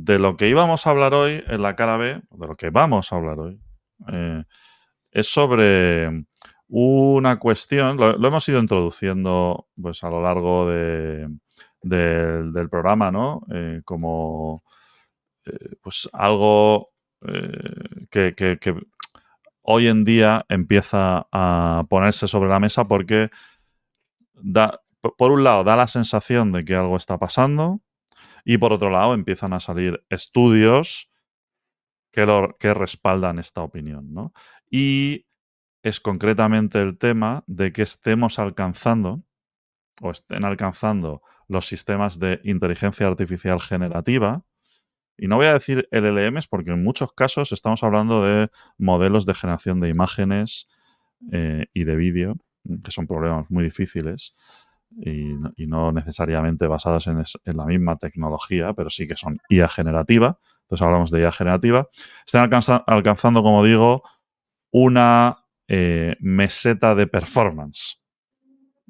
de lo que íbamos a hablar hoy en la cara B, de lo que vamos a hablar hoy, es sobre una cuestión, lo hemos ido introduciendo pues a lo largo del programa, ¿no? Como pues algo que hoy en día empieza a ponerse sobre la mesa porque por un lado da la sensación de que algo está pasando y por otro lado empiezan a salir estudios que respaldan esta opinión, ¿no? Y es concretamente el tema de que estemos alcanzando o estén alcanzando los sistemas de inteligencia artificial generativa. Y no voy a decir LLMs porque en muchos casos estamos hablando de modelos de generación de imágenes y de vídeo, que son problemas muy difíciles y no necesariamente basados en la misma tecnología, pero sí que son IA generativa. Entonces hablamos de IA generativa. Están alcanzando, como digo, una meseta de performance.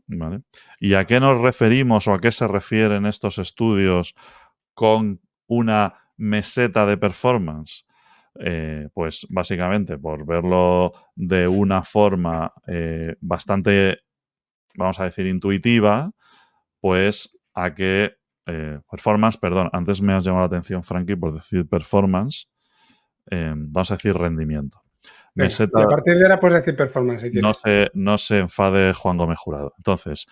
¿Vale? ¿Y a qué nos referimos o a qué se refieren estos estudios con una meseta de performance? Pues básicamente, por verlo de una forma bastante, vamos a decir, intuitiva, pues a qué performance, perdón, antes me has llamado la atención, Frankie, por decir performance, vamos a decir rendimiento. Venga, Meseta, y a partir de ahora puedes decir performance si no quieres. no se enfade Juan Gómez Jurado. Entonces,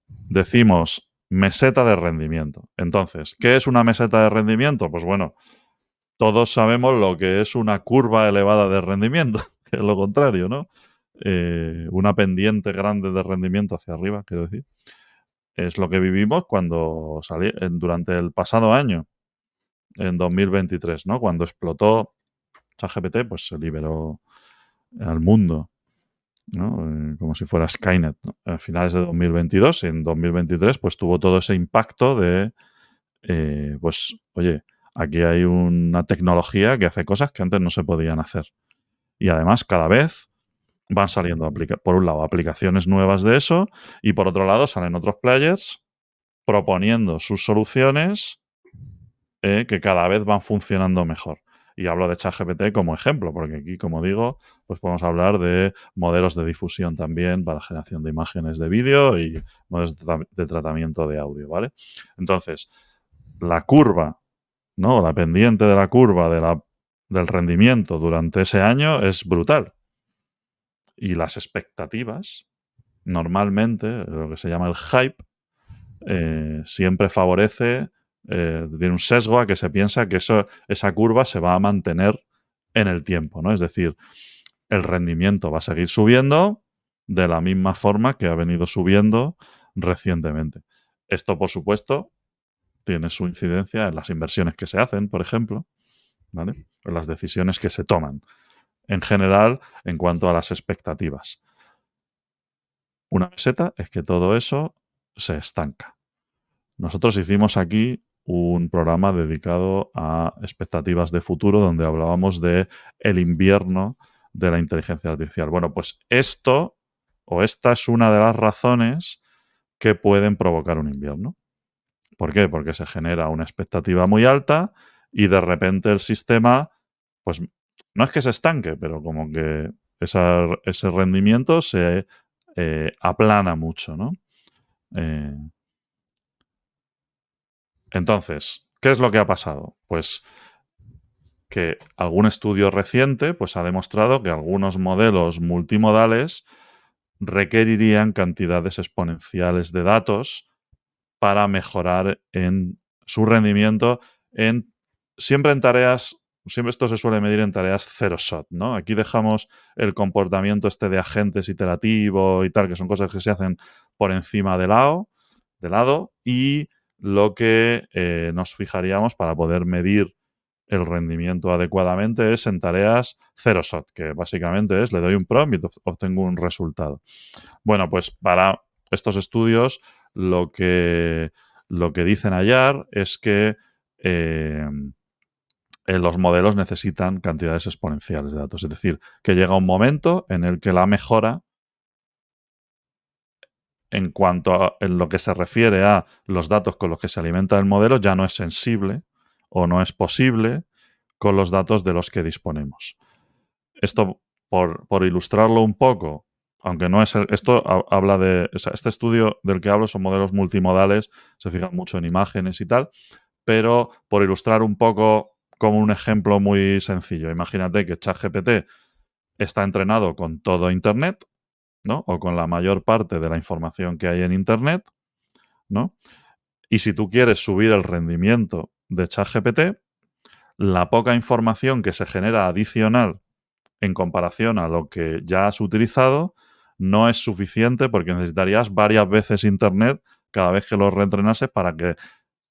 decimos meseta de rendimiento. Entonces, ¿qué es una meseta de rendimiento? Pues bueno, todos sabemos lo que es una curva elevada de rendimiento, que es lo contrario, ¿no? Una pendiente grande de rendimiento hacia arriba, quiero decir. Es lo que vivimos cuando durante el pasado año, en 2023, ¿no? Cuando explotó ChatGPT, pues se liberó al mundo, ¿no? Como si fuera Skynet, ¿no? A finales de 2022 y en 2023 pues tuvo todo ese impacto de, pues, oye, aquí hay una tecnología que hace cosas que antes no se podían hacer. Y además cada vez van saliendo, por un lado, aplicaciones nuevas de eso y por otro lado salen otros players proponiendo sus soluciones que cada vez van funcionando mejor. Y hablo de ChatGPT como ejemplo, porque aquí, como digo, pues podemos hablar de modelos de difusión también para generación de imágenes de vídeo y modelos de tratamiento de audio, ¿vale? Entonces, la curva, ¿no? La pendiente de la curva del rendimiento durante ese año es brutal. Y las expectativas, normalmente, lo que se llama el hype, siempre favorece, tiene un sesgo a que se piensa que esa curva se va a mantener en el tiempo, ¿no? Es decir, el rendimiento va a seguir subiendo de la misma forma que ha venido subiendo recientemente. Esto, por supuesto, tiene su incidencia en las inversiones que se hacen, por ejemplo, ¿vale? En las decisiones que se toman. En general, en cuanto a las expectativas. Una meseta es que todo eso se estanca. Nosotros hicimos aquí un programa dedicado a expectativas de futuro donde hablábamos de el invierno de la inteligencia artificial. Bueno, pues esto o esta es una de las razones que pueden provocar un invierno. ¿Por qué? Porque se genera una expectativa muy alta y de repente el sistema, pues no es que se estanque, pero como que ese rendimiento se aplana mucho, ¿no? Entonces, ¿qué es lo que ha pasado? Pues que algún estudio reciente pues, ha demostrado que algunos modelos multimodales requerirían cantidades exponenciales de datos para mejorar en su rendimiento siempre en tareas, siempre esto se suele medir en tareas zero shot, ¿no? Aquí dejamos el comportamiento de agentes iterativo y tal, que son cosas que se hacen por encima de lado y lo que nos fijaríamos para poder medir el rendimiento adecuadamente es en tareas zero shot, que básicamente es le doy un prompt y obtengo un resultado. Bueno, pues para estos estudios lo que dicen hallar es que los modelos necesitan cantidades exponenciales de datos. Es decir, que llega un momento en el que la mejora en lo que se refiere a los datos con los que se alimenta el modelo ya no es sensible o no es posible con los datos de los que disponemos. Esto, por ilustrarlo un poco, aunque no es... Esto habla de... O sea, este estudio del que hablo son modelos multimodales, se fijan mucho en imágenes y tal, pero por ilustrar un poco como un ejemplo muy sencillo. Imagínate que ChatGPT está entrenado con todo Internet, ¿no? O con la mayor parte de la información que hay en Internet, ¿no? Y si tú quieres subir el rendimiento de ChatGPT, la poca información que se genera adicional en comparación a lo que ya has utilizado no es suficiente porque necesitarías varias veces Internet cada vez que lo reentrenases para que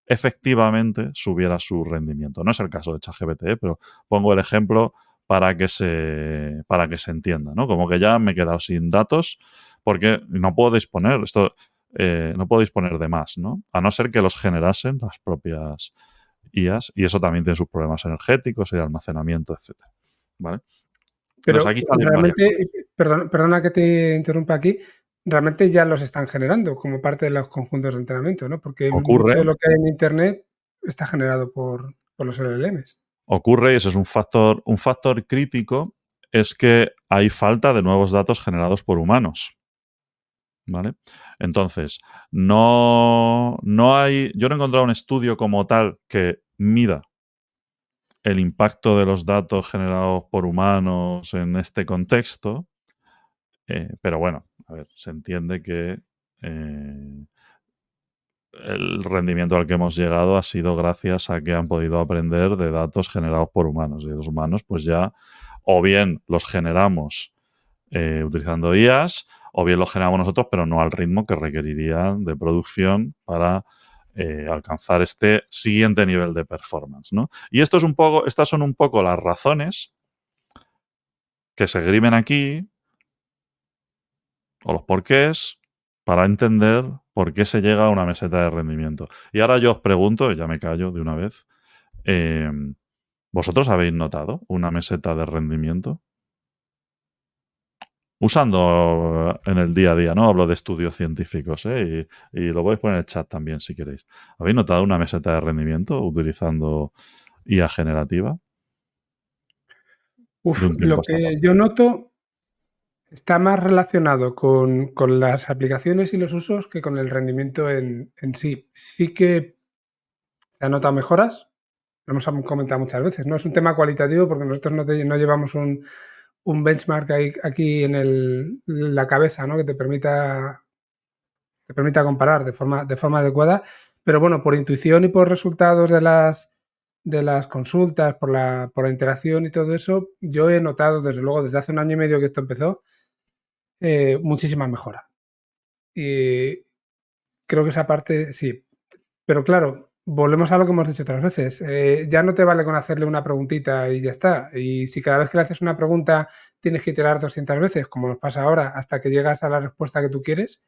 efectivamente subiera su rendimiento. No es el caso de ChatGPT, pero pongo el ejemplo para que se entienda, ¿no? Como que ya me he quedado sin datos porque no puedo disponer no puedo disponer de más, ¿no? A no ser que los generasen las propias IAs, y eso también tiene sus problemas energéticos y de almacenamiento, etcétera, ¿vale? Entonces Pero aquí salen varias realmente, cosas. perdona que te interrumpa aquí, realmente ya los están generando como parte de los conjuntos de entrenamiento, ¿no? Porque Ocurre, mucho de lo que hay en Internet está generado por los LLMs. ocurre, y ese es un factor crítico, es que hay falta de nuevos datos generados por humanos, ¿vale? Entonces, no hay, yo no he encontrado un estudio como tal que mida el impacto de los datos generados por humanos en este contexto, pero bueno, a ver, se entiende que el rendimiento al que hemos llegado ha sido gracias a que han podido aprender de datos generados por humanos. Y los humanos, pues ya, o bien los generamos utilizando IAs, o bien los generamos nosotros, pero no al ritmo que requerirían de producción para alcanzar este siguiente nivel de performance, ¿no? Y esto es un poco, estas son un poco las razones que se esgrimen aquí, o los porqués, para entender por qué se llega a una meseta de rendimiento. Y ahora yo os pregunto, y ya me callo de una vez, eh, ¿vosotros habéis notado una meseta de rendimiento? Usando en el día a día, ¿no? Hablo de estudios científicos, ¿eh? Y lo podéis poner en el chat también si queréis. ¿Habéis notado una meseta de rendimiento utilizando IA generativa de un tiempo a Lo esta que parte? yo noto está más relacionado con las aplicaciones y los usos que con el rendimiento en sí. Sí que se han notado mejoras, lo hemos comentado muchas veces, ¿no? Es un tema cualitativo porque nosotros no llevamos un benchmark ahí, aquí en la cabeza, ¿no? Que te permita comparar de forma adecuada, pero bueno, por intuición y por resultados de las consultas, por la interacción y todo eso, yo he notado, desde luego, desde hace un año y medio que esto empezó, muchísima mejora. Y creo que esa parte sí. Pero claro, volvemos a lo que hemos dicho otras veces. Ya no te vale con hacerle una preguntita y ya está. Y si cada vez que le haces una pregunta tienes que iterar 200 veces, como nos pasa ahora, hasta que llegas a la respuesta que tú quieres,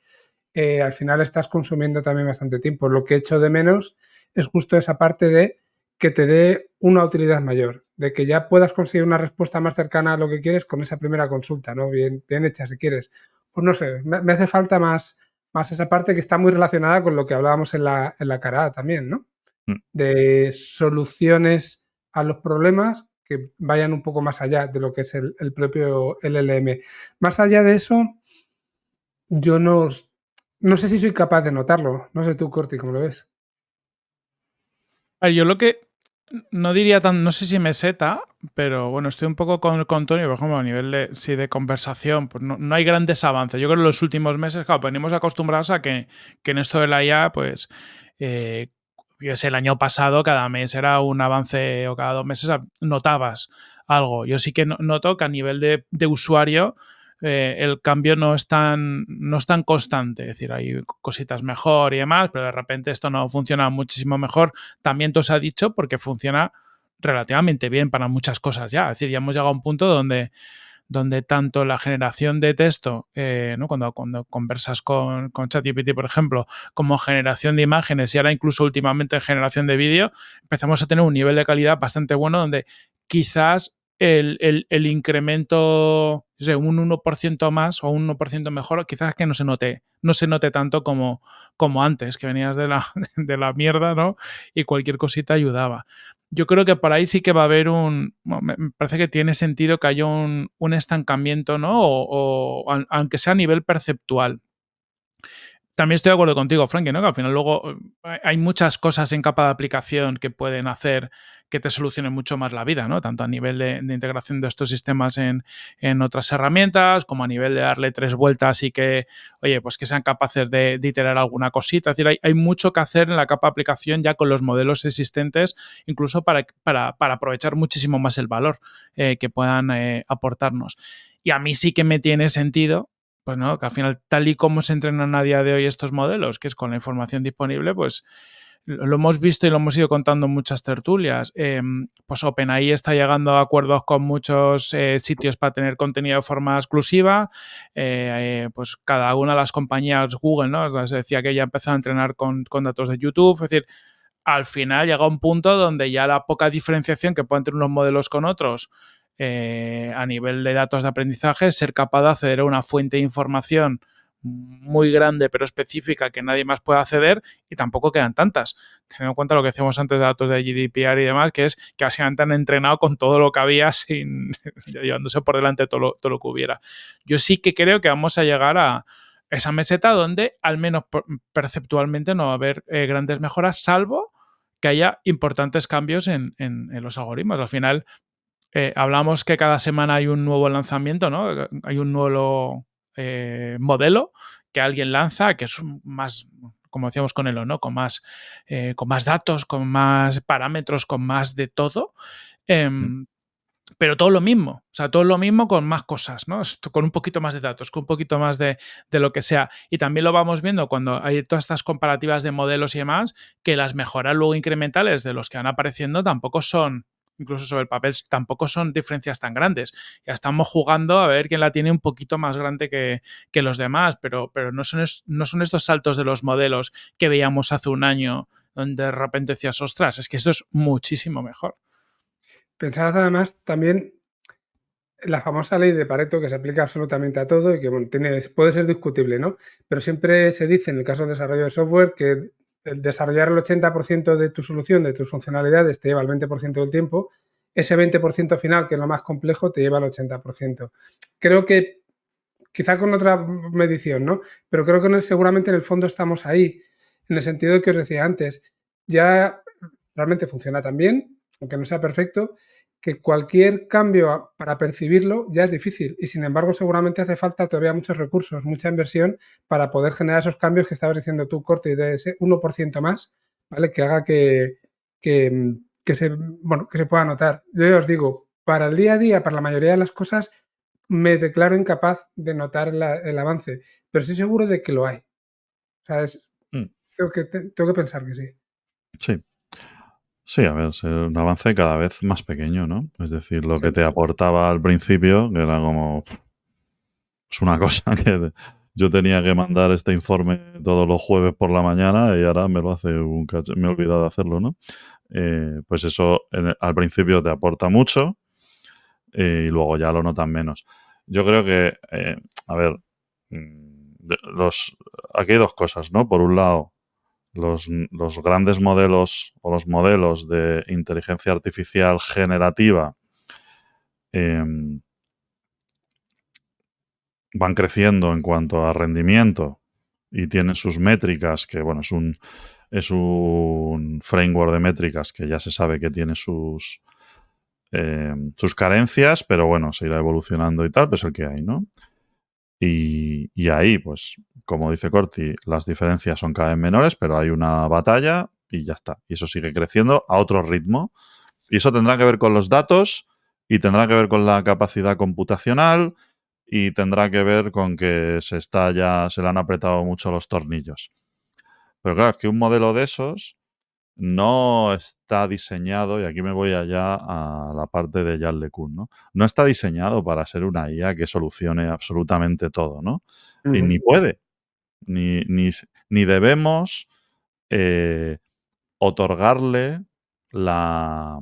al final estás consumiendo también bastante tiempo. Lo que echo de menos es justo esa parte de que te dé una utilidad mayor, de que ya puedas conseguir una respuesta más cercana a lo que quieres con esa primera consulta, ¿no? Bien hecha, si quieres. Pues no sé, me hace falta más esa parte que está muy relacionada con lo que hablábamos en la cara A también, ¿no? Mm. De soluciones a los problemas que vayan un poco más allá de lo que es el propio LLM. Más allá de eso, yo no sé si soy capaz de notarlo. No sé tú, Corti, ¿cómo lo ves? A ver, yo lo que no diría tan, no sé si meseta, pero bueno, estoy un poco con Tony, por ejemplo, a nivel de, sí, de conversación, pues no hay grandes avances. Yo creo que en los últimos meses, claro, venimos acostumbrados a que en esto de la IA, pues, yo sé, el año pasado cada mes era un avance o cada 2 meses notabas algo. Yo sí que noto que a nivel de usuario el cambio no es tan constante. Es decir, hay cositas mejor y demás, pero de repente esto no funciona muchísimo mejor. También te os ha dicho porque funciona relativamente bien para muchas cosas ya. Es decir, ya hemos llegado a un punto donde tanto la generación de texto, ¿no? cuando conversas con ChatGPT, por ejemplo, como generación de imágenes y ahora incluso últimamente generación de vídeo, empezamos a tener un nivel de calidad bastante bueno donde quizás el incremento, no sé, un 1% más o un 1% mejor, quizás que no se note tanto como antes, que venías de la mierda, ¿no? Y cualquier cosita ayudaba. Yo creo que por ahí sí que va a haber me parece que tiene sentido que haya un estancamiento, ¿no? Aunque sea a nivel perceptual. También estoy de acuerdo contigo, Frankie, ¿no? Que al final luego hay muchas cosas en capa de aplicación que pueden hacer que te solucionen mucho más la vida, ¿no? Tanto a nivel de integración de estos sistemas en otras herramientas, como a nivel de darle 3 vueltas y que, oye, pues que sean capaces de iterar alguna cosita. Es decir, hay mucho que hacer en la capa de aplicación ya con los modelos existentes, incluso para aprovechar muchísimo más el valor que puedan aportarnos. Y a mí sí que me tiene sentido, pues no, que al final, tal y como se entrenan a día de hoy estos modelos, que es con la información disponible, pues lo hemos visto y lo hemos ido contando en muchas tertulias. Pues OpenAI está llegando a acuerdos con muchos sitios para tener contenido de forma exclusiva. Pues cada una de las compañías, Google, ¿no? Se decía que ya empezó a entrenar con datos de YouTube. Es decir, al final llega un punto donde ya la poca diferenciación que pueden tener unos modelos con otros a nivel de datos de aprendizaje, ser capaz de acceder a una fuente de información muy grande pero específica que nadie más puede acceder y tampoco quedan tantas. Teniendo en cuenta lo que decíamos antes de datos de GDPR y demás, que es que básicamente han entrenado con todo lo que había sin llevándose por delante todo lo que hubiera. Yo sí que creo que vamos a llegar a esa meseta donde al menos perceptualmente no va a haber grandes mejoras, salvo que haya importantes cambios en los algoritmos. Al final, hablamos que cada semana hay un nuevo lanzamiento, ¿no? Hay un nuevo modelo que alguien lanza, que es más, como decíamos con Elon, ¿no? Con más datos, con más parámetros, con más de todo. Pero todo lo mismo, o sea, todo lo mismo con más cosas, ¿no? Con un poquito más de datos, con un poquito más de lo que sea. Y también lo vamos viendo cuando hay todas estas comparativas de modelos y demás, que las mejoras luego incrementales de los que van apareciendo tampoco son, incluso sobre el papel, tampoco son diferencias tan grandes. Ya estamos jugando a ver quién la tiene un poquito más grande que los demás, pero no son estos saltos de los modelos que veíamos hace un año, donde de repente decías, ostras, es que esto es muchísimo mejor. Pensad además también la famosa ley de Pareto que se aplica absolutamente a todo y que bueno, puede ser discutible, ¿no? Pero siempre se dice en el caso de desarrollo de software que el desarrollar el 80% de tu solución, de tus funcionalidades, te lleva el 20% del tiempo. Ese 20% final, que es lo más complejo, te lleva el 80%. Creo que, quizá con otra medición, ¿no? Pero creo que seguramente en el fondo estamos ahí, en el sentido de que os decía antes, ya realmente funciona tan bien, aunque no sea perfecto, que cualquier cambio para percibirlo ya es difícil y sin embargo seguramente hace falta todavía muchos recursos, mucha inversión para poder generar esos cambios que estabas diciendo tú, Corte, de ese 1% más, ¿vale? Que haga que se pueda notar. Yo ya os digo, para el día a día, para la mayoría de las cosas, me declaro incapaz de notar el avance, pero estoy seguro de que lo hay. O sea, tengo que pensar que sí. Sí. Sí, a ver, es un avance cada vez más pequeño, ¿no? Es decir, lo Sí. que te aportaba al principio, que era como es una cosa que yo tenía que mandar este informe todos los jueves por la mañana y ahora me lo hace me he olvidado de hacerlo, ¿no? Pues eso al principio te aporta mucho y luego ya lo notan menos. Yo creo que, a ver, aquí hay dos cosas, ¿no? Por un lado, los grandes modelos o los modelos de inteligencia artificial generativa van creciendo en cuanto a rendimiento y tienen sus métricas, que bueno, es un framework de métricas que ya se sabe que tiene sus carencias, pero bueno, se irá evolucionando y tal, pues el que hay, ¿no? Y ahí, pues, como dice Corti, las diferencias son cada vez menores, pero hay una batalla y ya está. Y eso sigue creciendo a otro ritmo. Y eso tendrá que ver con los datos y tendrá que ver con la capacidad computacional y tendrá que ver con que se le han apretado mucho los tornillos. Pero claro, es que un modelo de esos no está diseñado, y aquí me voy allá a la parte de Jan LeCun, ¿no? No está diseñado para ser una IA que solucione absolutamente todo, ¿no? Y ni puede, ni debemos otorgarle la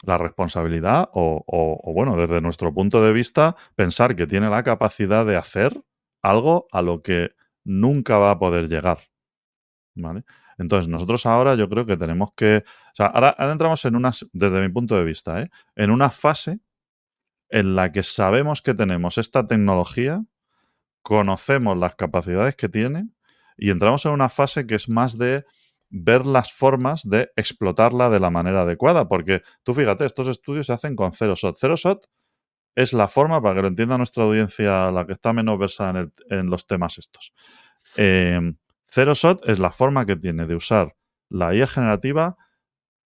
la responsabilidad o, bueno, desde nuestro punto de vista, pensar que tiene la capacidad de hacer algo a lo que nunca va a poder llegar, ¿vale? Entonces, nosotros ahora yo creo que tenemos que... O sea, ahora entramos en unas, desde mi punto de vista, en una fase en la que sabemos que tenemos esta tecnología, conocemos las capacidades que tiene y entramos en una fase que es más de ver las formas de explotarla de la manera adecuada, porque tú fíjate, estos estudios se hacen con Zero Shot. Zero Shot es la forma, para que lo entienda nuestra audiencia, la que está menos versada en los temas estos. Zero Shot es la forma que tiene de usar la IA generativa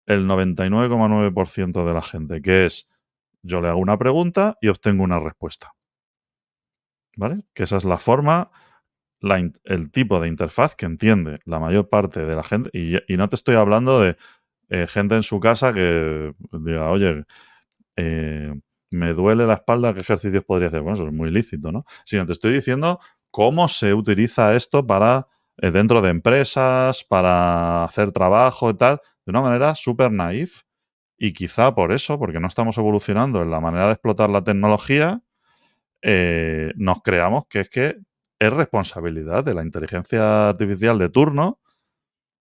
el 99,9% de la gente, que es yo le hago una pregunta y obtengo una respuesta. ¿Vale? Que esa es la forma, el tipo de interfaz que entiende la mayor parte de la gente. Y no te estoy hablando de gente en su casa que diga, oye, me duele la espalda, ¿qué ejercicios podría hacer? Bueno, eso es muy lícito, ¿no? Sino te estoy diciendo cómo se utiliza esto para dentro de empresas, para hacer trabajo y tal, de una manera súper naif. Y quizá por eso, porque no estamos evolucionando en la manera de explotar la tecnología, nos creamos que es responsabilidad de la inteligencia artificial de turno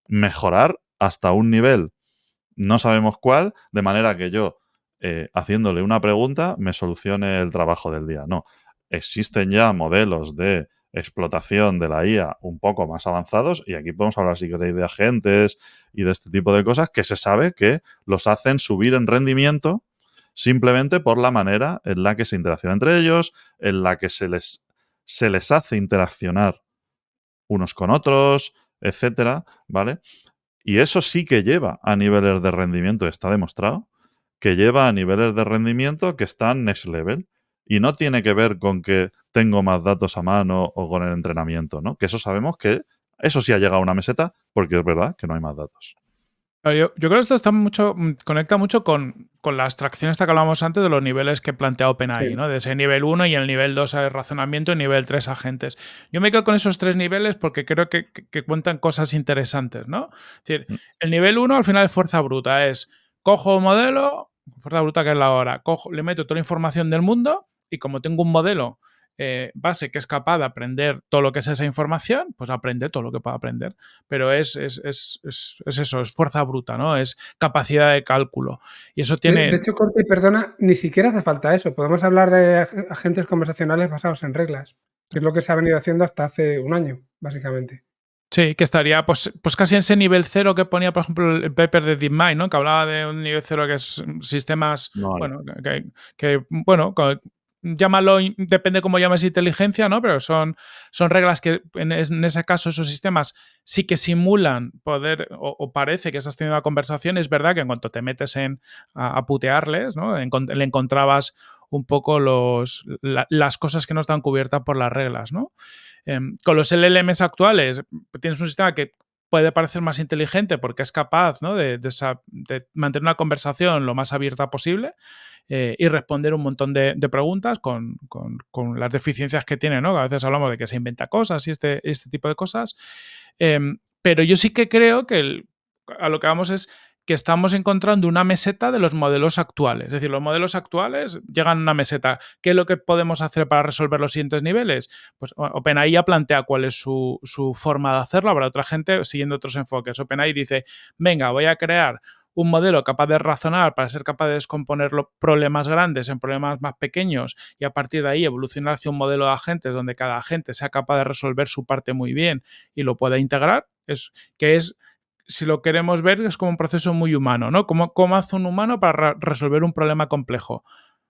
mejorar hasta un nivel, no sabemos cuál, de manera que yo, haciéndole una pregunta, me solucione el trabajo del día. No, existen ya modelos de explotación de la IA un poco más avanzados y aquí podemos hablar, si queréis, de agentes y de este tipo de cosas que se sabe que los hacen subir en rendimiento simplemente por la manera en la que se interacciona entre ellos, en la que se les hace interaccionar unos con otros, etcétera, ¿vale? Y eso sí que lleva a niveles de rendimiento, está demostrado, que lleva a niveles de rendimiento que están next level. Y no tiene que ver con que tengo más datos a mano o con el entrenamiento, ¿no? Que eso sabemos que eso sí ha llegado a una meseta porque es verdad que no hay más datos. Yo creo que esto está conecta mucho con la abstracción esta que hablábamos antes de los niveles que plantea OpenAI, Sí. ¿no? De ese nivel 1 y el nivel 2 de razonamiento y nivel 3 agentes. Yo me quedo con esos 3 niveles porque creo que cuentan cosas interesantes, ¿no? Es decir, el nivel 1 al final es fuerza bruta, es cojo un modelo, fuerza bruta que es la hora, le meto toda la información del mundo y como tengo un modelo base que es capaz de aprender todo lo que es esa información, pues aprende todo lo que pueda aprender. Pero es eso, es fuerza bruta, ¿no? Es capacidad de cálculo. Y eso De tiene... hecho, corte y perdona, ni siquiera hace falta eso. Podemos hablar de agentes conversacionales basados en reglas, que es lo que se ha venido haciendo hasta hace un año, básicamente. Sí, que estaría pues casi en ese nivel 0 que ponía, por ejemplo, el paper de DeepMind, ¿no? Que hablaba de un nivel 0 que es sistemas, No hay. bueno, bueno, llámalo, depende cómo llames inteligencia, ¿no? Pero son reglas que en ese caso esos sistemas sí que simulan poder o parece que estás teniendo una conversación. Es verdad que en cuanto te metes a putearles, ¿no? Le encontrabas un poco las cosas que no están cubiertas por las reglas, ¿no? Con los LLMs actuales tienes un sistema que puede parecer más inteligente porque es capaz, ¿no? de mantener una conversación lo más abierta posible y responder un montón de preguntas con las deficiencias que tiene, ¿no? A veces hablamos de que se inventa cosas y este tipo de cosas. Pero yo sí que creo que a lo que vamos es que estamos encontrando una meseta de los modelos actuales. Es decir, los modelos actuales llegan a una meseta. ¿Qué es lo que podemos hacer para resolver los siguientes niveles? Pues OpenAI ya plantea cuál es su forma de hacerlo. Habrá otra gente siguiendo otros enfoques. OpenAI dice, venga, voy a crear un modelo capaz de razonar para ser capaz de descomponer los problemas grandes en problemas más pequeños y a partir de ahí evolucionar hacia un modelo de agentes donde cada agente sea capaz de resolver su parte muy bien y lo pueda integrar, si lo queremos ver, es como un proceso muy humano, ¿no? ¿Cómo hace un humano para resolver un problema complejo?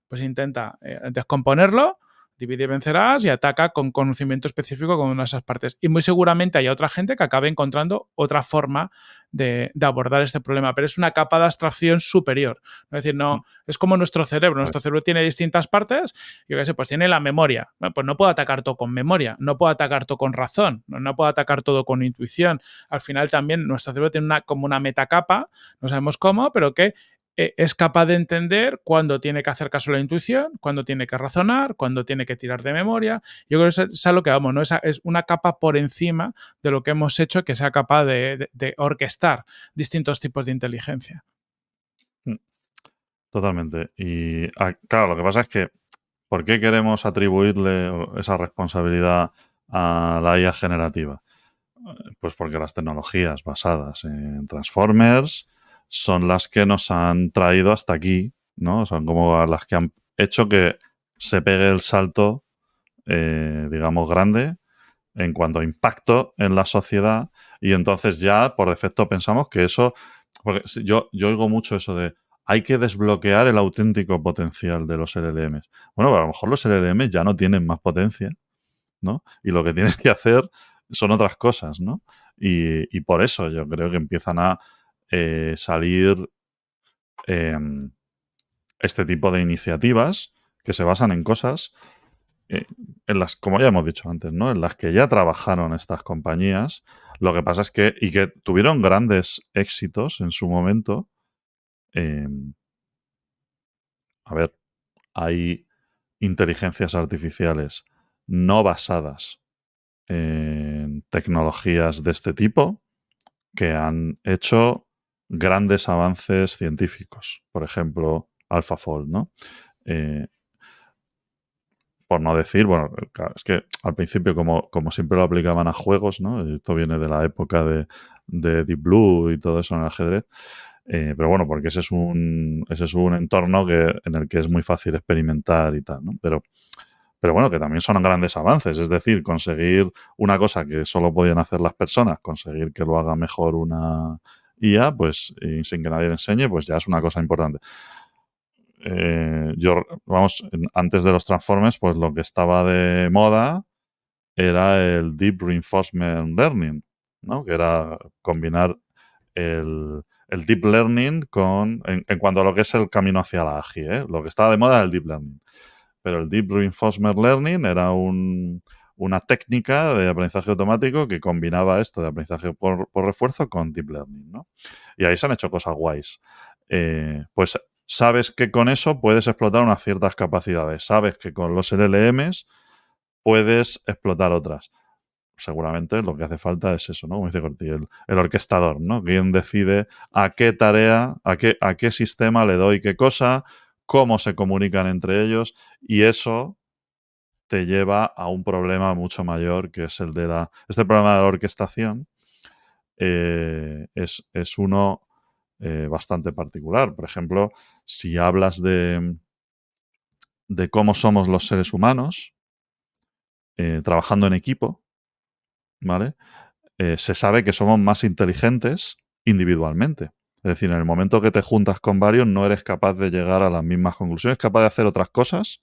Pues intenta descomponerlo, divide y vencerás y ataca con conocimiento específico con una de esas partes. Y muy seguramente hay otra gente que acabe encontrando otra forma de abordar este problema, pero es una capa de abstracción superior. Es decir, no, es como nuestro cerebro. Nuestro cerebro tiene distintas partes, yo qué sé, pues tiene la memoria. Bueno, pues no puedo atacar todo con memoria, no puedo atacar todo con razón, no puedo atacar todo con intuición. Al final también nuestro cerebro tiene como una metacapa, no sabemos cómo, pero que es capaz de entender cuándo tiene que hacer caso a la intuición, cuándo tiene que razonar, cuándo tiene que tirar de memoria. Yo creo que es a lo que vamos, ¿no? Es una capa por encima de lo que hemos hecho que sea capaz de orquestar distintos tipos de inteligencia. Totalmente. Y claro, lo que pasa es que ¿por qué queremos atribuirle esa responsabilidad a la IA generativa? Pues porque las tecnologías basadas en Transformers son las que nos han traído hasta aquí, ¿no? Son como las que han hecho que se pegue el salto, digamos, grande en cuanto a impacto en la sociedad, y entonces ya por defecto pensamos que eso, porque yo oigo mucho eso de hay que desbloquear el auténtico potencial de los LLMs. Bueno, a lo mejor los LLMs ya no tienen más potencia, ¿no? Y lo que tienes que hacer son otras cosas, ¿no? Y por eso yo creo que empiezan a salir eh, este tipo de iniciativas que se basan en cosas en las, como ya hemos dicho antes, ¿no? En las que ya trabajaron estas compañías. Lo que pasa es que, y que tuvieron grandes éxitos en su momento. eh, a ver, hay inteligencias artificiales no basadas en tecnologías de este tipo que han hecho grandes avances científicos. Por ejemplo, AlphaFold, ¿no? Eh, por no decir, bueno, claro, es que al principio, como siempre lo aplicaban a juegos, ¿no? Esto viene de la época de Deep Blue y todo eso en el ajedrez. Pero bueno, porque ese es un entorno en el que es muy fácil experimentar y tal, ¿no? Pero bueno, que también son grandes avances, es decir, conseguir una cosa que solo podían hacer las personas, conseguir que lo haga mejor una IA, pues y sin que nadie le enseñe, pues ya es una cosa importante. Antes de los Transformers, pues lo que estaba de moda era el Deep Reinforcement Learning, ¿no? Que era combinar el Deep Learning en cuanto a lo que es el camino hacia la AGI, ¿eh? Lo que estaba de moda era el Deep Learning. Pero el Deep Reinforcement Learning era una técnica de aprendizaje automático que combinaba esto de aprendizaje por refuerzo con Deep Learning, ¿no? Y ahí se han hecho cosas guays. Pues sabes que con eso puedes explotar unas ciertas capacidades. Sabes que con los LLMs puedes explotar otras. Seguramente lo que hace falta es eso, ¿no? Como dice Corti, el orquestador, ¿no? ¿Quién decide a qué tarea, a qué sistema le doy qué cosa, cómo se comunican entre ellos? Y eso te lleva a un problema mucho mayor, que es el de este problema de la orquestación. Es uno bastante particular. Por ejemplo, si hablas de cómo somos los seres humanos trabajando en equipo, ¿vale? Se sabe que somos más inteligentes individualmente. Es decir, en el momento que te juntas con varios, no eres capaz de llegar a las mismas conclusiones, capaz de hacer otras cosas,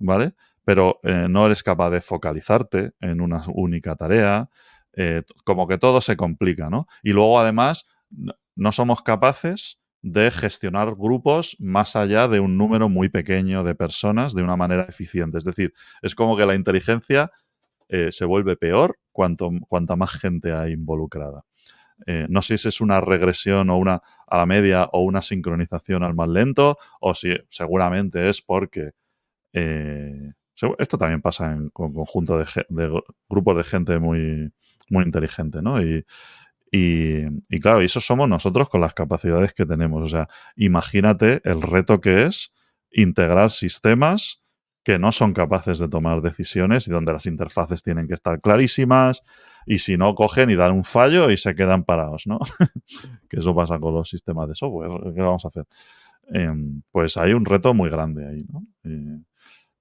¿vale? Pero no eres capaz de focalizarte en una única tarea. Como que todo se complica, ¿no? Y luego, además, no somos capaces de gestionar grupos más allá de un número muy pequeño de personas de una manera eficiente. Es decir, es como que la inteligencia se vuelve peor cuanta más gente hay involucrada. No sé si es una regresión a la media o una sincronización al más lento, o si seguramente es porque esto también pasa con conjunto de grupos de gente muy, muy inteligente, ¿no? Y claro, y eso somos nosotros con las capacidades que tenemos. O sea, imagínate el reto que es integrar sistemas que no son capaces de tomar decisiones y donde las interfaces tienen que estar clarísimas y si no cogen y dan un fallo y se quedan parados, ¿no? Que eso pasa con los sistemas de software. ¿Qué vamos a hacer? Pues hay un reto muy grande ahí, ¿no?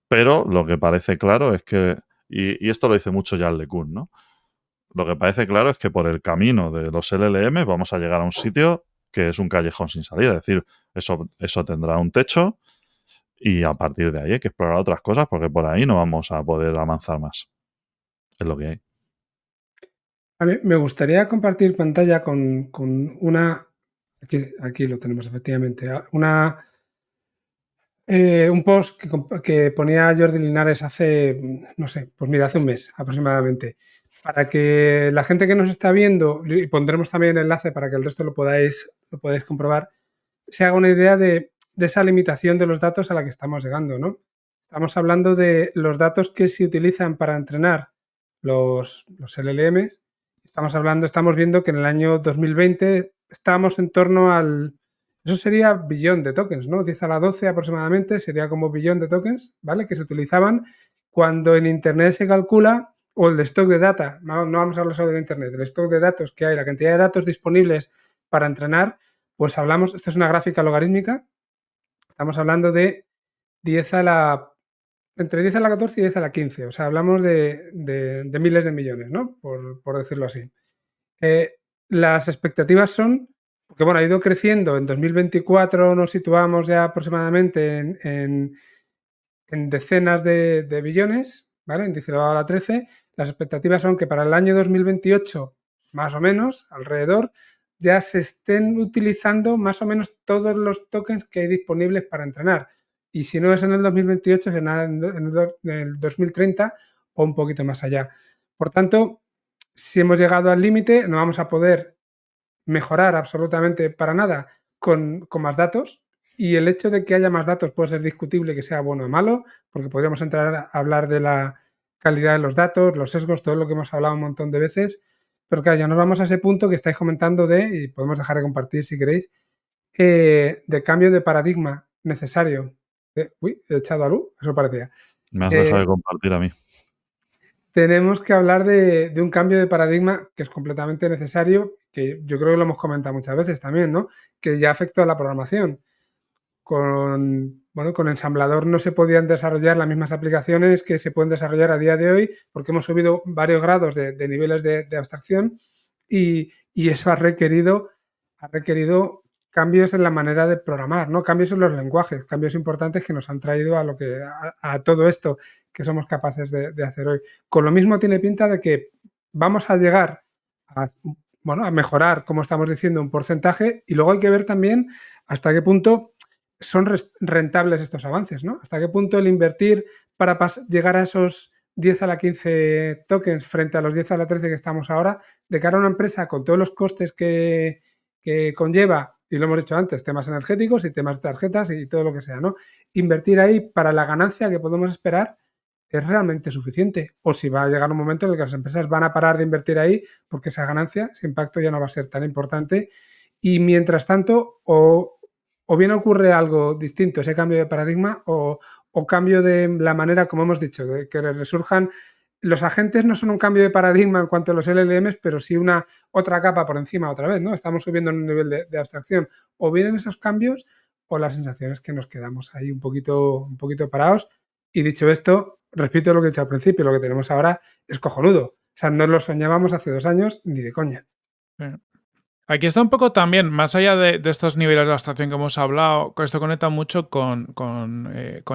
Pero lo que parece claro es que, y esto lo dice mucho Jan LeCun, ¿no? Lo que parece claro es que por el camino de los LLM vamos a llegar a un sitio que es un callejón sin salida. Es decir, eso tendrá un techo y a partir de ahí hay que explorar otras cosas porque por ahí no vamos a poder avanzar más. Es lo que hay. A mí me gustaría compartir pantalla con una... Aquí lo tenemos efectivamente. Un post que ponía Jordi Linares hace, no sé, pues mira, hace un mes aproximadamente, para que la gente que nos está viendo, y pondremos también el enlace para que el resto lo podáis comprobar, se haga una idea de esa limitación de los datos a la que estamos llegando, ¿no? Estamos hablando de los datos que se utilizan para entrenar los LLMs. Estamos viendo que en el año 2020 estamos en torno al Eso sería billón de tokens, ¿no? 10 a la 12 aproximadamente sería como billón de tokens, ¿vale? Que se utilizaban cuando en Internet se calcula, o el stock de data, no vamos a hablar solo de Internet, el stock de datos que hay, la cantidad de datos disponibles para entrenar, pues hablamos, esto es una gráfica logarítmica, estamos hablando de 10 a la, entre 10 a la 14 y 10 a la 15, o sea, hablamos de miles de millones, ¿no? Por decirlo así. Las expectativas son, porque bueno, ha ido creciendo, en 2024 nos situamos ya aproximadamente en decenas de billones, ¿vale? En 10 elevado a la 13. Las expectativas son que para el año 2028, más o menos, alrededor, ya se estén utilizando más o menos todos los tokens que hay disponibles para entrenar. Y si no es en el 2028, será en el 2030 o un poquito más allá. Por tanto, si hemos llegado al límite, no vamos a poder mejorar absolutamente para nada con más datos. Y el hecho de que haya más datos puede ser discutible que sea bueno o malo, porque podríamos entrar a hablar de la calidad de los datos, los sesgos, todo lo que hemos hablado un montón de veces. Pero claro, ya nos vamos a ese punto que estáis comentando y podemos dejar de compartir si queréis, de cambio de paradigma necesario. Uy, he echado a luz, eso parecía. Me has dejado de compartir a mí. Tenemos que hablar de un cambio de paradigma que es completamente necesario, que yo creo que lo hemos comentado muchas veces también, ¿no? Que ya afectó a la programación. Con ensamblador no se podían desarrollar las mismas aplicaciones que se pueden desarrollar a día de hoy, porque hemos subido varios grados de niveles de abstracción y eso ha requerido cambios en la manera de programar, ¿no? Cambios en los lenguajes, cambios importantes que nos han traído a todo esto que somos capaces de hacer hoy. Con lo mismo tiene pinta de que vamos a llegar a mejorar, como estamos diciendo, un porcentaje, y luego hay que ver también hasta qué punto son rentables estos avances, ¿no? Hasta qué punto el invertir para llegar a esos 10 a la 15 tokens frente a los 10 a la 13 que estamos ahora, de cara a una empresa con todos los costes que conlleva, y lo hemos dicho antes, temas energéticos y temas de tarjetas y todo lo que sea, ¿no? Invertir ahí para la ganancia que podemos esperar es realmente suficiente. O si va a llegar un momento en el que las empresas van a parar de invertir ahí porque esa ganancia, ese impacto ya no va a ser tan importante. Y mientras tanto, o bien ocurre algo distinto, ese cambio de paradigma, o cambio de la manera, como hemos dicho, de que resurjan. Los agentes no son un cambio de paradigma en cuanto a los LLMs, pero sí una otra capa por encima otra vez, ¿no? Estamos subiendo en un nivel de abstracción. O vienen esos cambios o la sensación es que nos quedamos ahí un poquito parados. Y dicho esto, repito lo que he dicho al principio, lo que tenemos ahora es cojonudo. O sea, no lo soñábamos hace 2 años ni de coña. Aquí está un poco también, más allá de estos niveles de abstracción que hemos hablado, esto conecta mucho con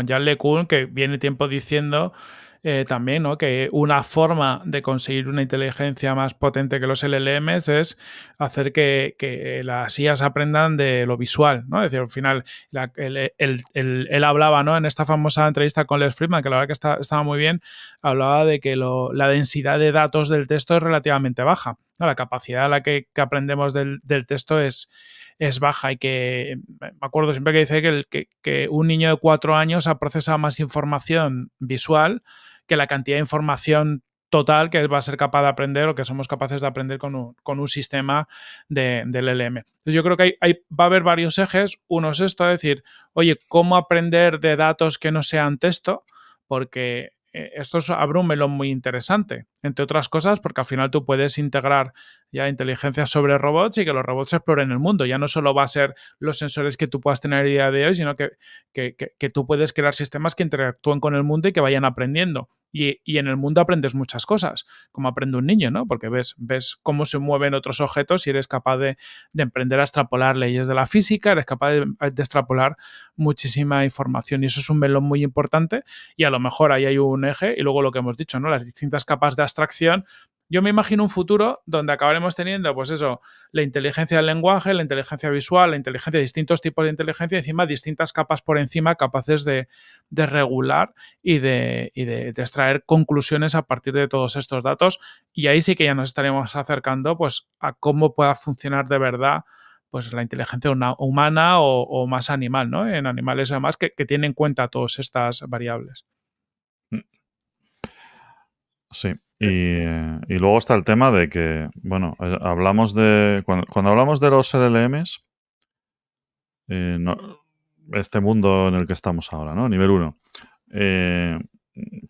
Yann LeCun, que viene tiempo diciendo también, ¿no? Que una forma de conseguir una inteligencia más potente que los LLMs es hacer que las IAs aprendan de lo visual, ¿no? Es decir, al final, él hablaba, ¿no? En esta famosa entrevista con Les Fridman, que la verdad que estaba muy bien, hablaba de que la densidad de datos del texto es relativamente baja, ¿no? La capacidad a la que aprendemos del texto es baja, y que me acuerdo siempre que dice que un niño de 4 años ha procesado más información visual que la cantidad de información total que va a ser capaz de aprender o que somos capaces de aprender con un sistema del LLM. Entonces yo creo que va a haber varios ejes. Uno es esto, es decir, oye, ¿cómo aprender de datos que no sean texto? Porque esto abre un melón muy interesante, entre otras cosas, porque al final tú puedes integrar ya inteligencia sobre robots y que los robots exploren el mundo. Ya no solo va a ser los sensores que tú puedas tener a día de hoy, sino que tú puedes crear sistemas que interactúen con el mundo y que vayan aprendiendo. Y en el mundo aprendes muchas cosas, como aprende un niño, ¿no? Porque ves cómo se mueven otros objetos y eres capaz de emprender a extrapolar leyes de la física, eres capaz de extrapolar muchísima información, y eso es un melón muy importante, y a lo mejor ahí hay un eje. Y luego lo que hemos dicho, ¿no? Las distintas capas de abstracción. Yo me imagino un futuro donde acabaremos teniendo, pues eso, la inteligencia del lenguaje, la inteligencia visual, la inteligencia de distintos tipos de inteligencia, y encima distintas capas por encima capaces de regular y de extraer conclusiones a partir de todos estos datos. Y ahí sí que ya nos estaremos acercando, pues, a cómo pueda funcionar de verdad, pues, la inteligencia humana o más animal, ¿no? En animales además que tienen en cuenta todas estas variables. Sí. Y luego está el tema de que, bueno, hablamos de. Cuando hablamos de los LLMs, este mundo en el que estamos ahora, ¿no? Nivel 1.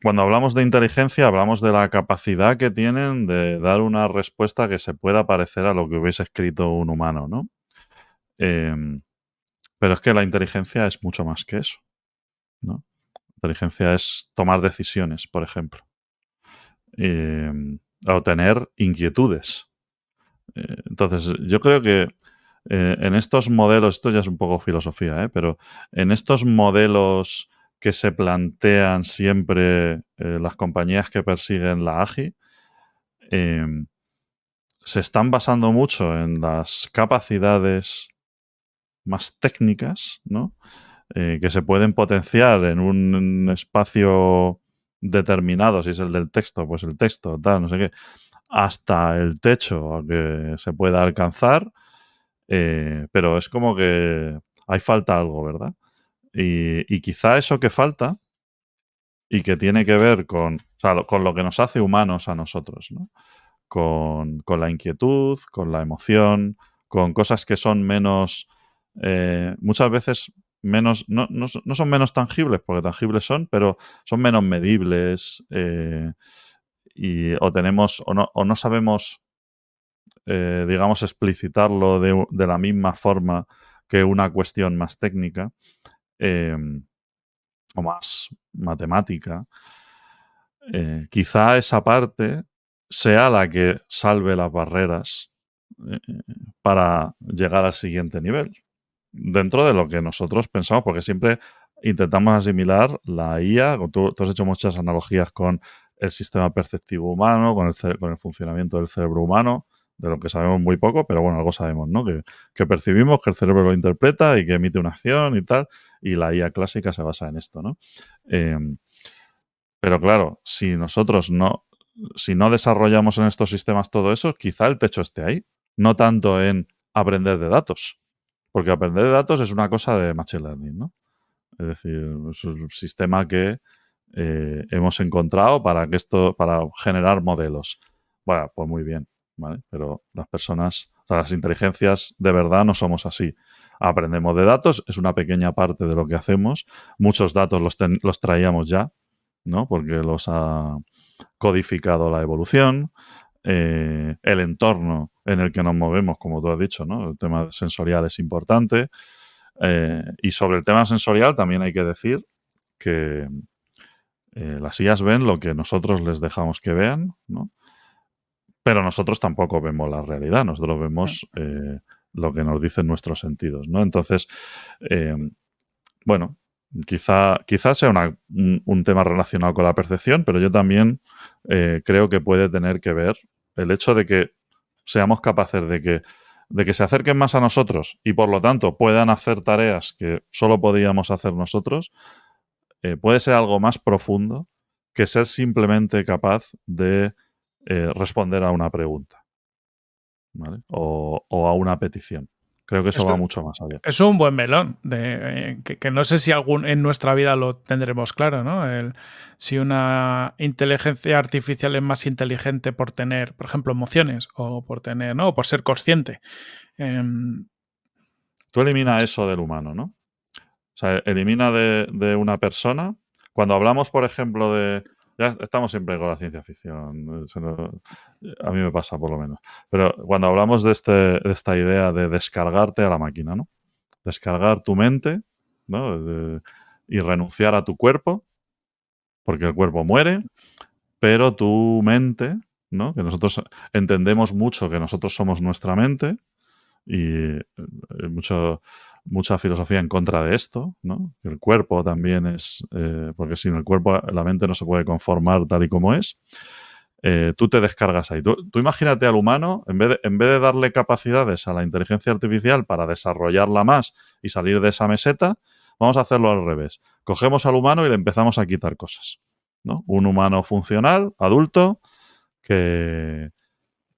Cuando hablamos de inteligencia, hablamos de la capacidad que tienen de dar una respuesta que se pueda parecer a lo que hubiese escrito un humano, ¿no? Pero es que la inteligencia es mucho más que eso, ¿no? Inteligencia es tomar decisiones, por ejemplo. O tener inquietudes. Entonces, yo creo que en estos modelos, esto ya es un poco filosofía, pero en estos modelos que se plantean siempre las compañías que persiguen la AGI, se están basando mucho en las capacidades más técnicas, ¿no? Que se pueden potenciar en un espacio determinado, si es el del texto, pues el texto, tal, no sé qué, hasta el techo que se pueda alcanzar, pero es como que hay falta algo, ¿verdad? Y quizá eso que falta y que tiene que ver con, o sea, con lo que nos hace humanos a nosotros, ¿no? Con la inquietud, con la emoción, con cosas que son menos, muchas veces menos, no son menos tangibles, porque tangibles son, pero son menos medibles, o no sabemos, digamos, explicitarlo de la misma forma que una cuestión más técnica o más matemática. Quizá esa parte sea la que salve las barreras eh, para llegar al siguiente nivel, dentro de lo que nosotros pensamos, porque siempre intentamos asimilar la IA, tú has hecho muchas analogías con el sistema perceptivo humano, con el funcionamiento del cerebro humano, de lo que sabemos muy poco, pero bueno, algo sabemos, ¿no? Que percibimos, que el cerebro lo interpreta y que emite una acción y tal, y la IA clásica se basa en esto, ¿no? Pero claro, si no desarrollamos en estos sistemas todo eso, quizá el techo esté ahí, no tanto en aprender de datos, porque aprender de datos es una cosa de machine learning, ¿no? Es decir, es un sistema que hemos encontrado para generar modelos. Bueno, pues muy bien, ¿vale? Pero las personas, o sea, las inteligencias de verdad no somos así. Aprendemos de datos, es una pequeña parte de lo que hacemos. Muchos datos los traíamos ya, ¿no? Porque los ha codificado la evolución. El entorno en el que nos movemos, como tú has dicho, ¿no? El tema sensorial es importante. Y sobre el tema sensorial también hay que decir que las IAs ven lo que nosotros les dejamos que vean, ¿no? Pero nosotros tampoco vemos la realidad, nosotros vemos lo que nos dicen nuestros sentidos, ¿no? Entonces, bueno, quizá sea un tema relacionado con la percepción, pero yo también creo que puede tener que ver el hecho de que seamos capaces de que se acerquen más a nosotros y por lo tanto puedan hacer tareas que solo podíamos hacer nosotros, puede ser algo más profundo que ser simplemente capaz de responder a una pregunta, ¿vale? O a una petición. Creo que eso va mucho más allá. Es un buen melón, que no sé si en nuestra vida lo tendremos claro, ¿no? Si una inteligencia artificial es más inteligente por tener, por ejemplo, emociones o por tener, ¿no? O por ser consciente. Tú elimina eso del humano, ¿no? O sea, elimina de una persona. Cuando hablamos, por ejemplo, de... Ya estamos siempre con la ciencia ficción. A mí me pasa, por lo menos. Pero cuando hablamos de esta idea de descargarte a la máquina, ¿no? Descargar tu mente, ¿no? Y renunciar a tu cuerpo, porque el cuerpo muere, pero tu mente, ¿no? Que nosotros entendemos mucho que nosotros somos nuestra mente y mucha filosofía en contra de esto, ¿no? El cuerpo también es, porque sin el cuerpo la mente no se puede conformar tal y como es. Tú te descargas ahí. Tú imagínate al humano, en vez de darle capacidades a la inteligencia artificial para desarrollarla más y salir de esa meseta, vamos a hacerlo al revés. Cogemos al humano y le empezamos a quitar cosas, ¿no? Un humano funcional, adulto, que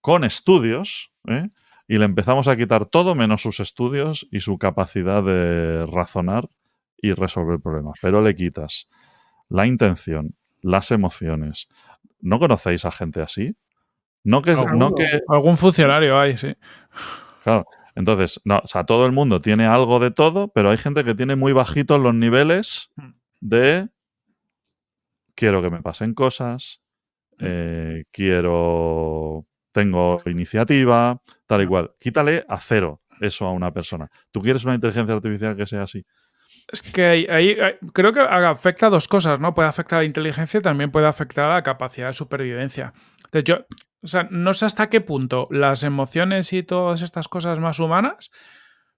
con estudios, y le empezamos a quitar todo menos sus estudios y su capacidad de razonar y resolver problemas. Pero le quitas la intención, las emociones. ¿No conocéis a gente así? Algún funcionario hay, sí. Claro, Entonces, no, o sea, todo el mundo tiene algo de todo, pero hay gente que tiene muy bajitos los niveles de quiero que me pasen cosas, tengo iniciativa, tal y cual. Quítale a 0 eso a una persona. ¿Tú quieres una inteligencia artificial que sea así? Es que ahí creo que afecta a dos cosas, ¿no? Puede afectar a la inteligencia y también puede afectar a la capacidad de supervivencia. Entonces o sea, no sé hasta qué punto las emociones y todas estas cosas más humanas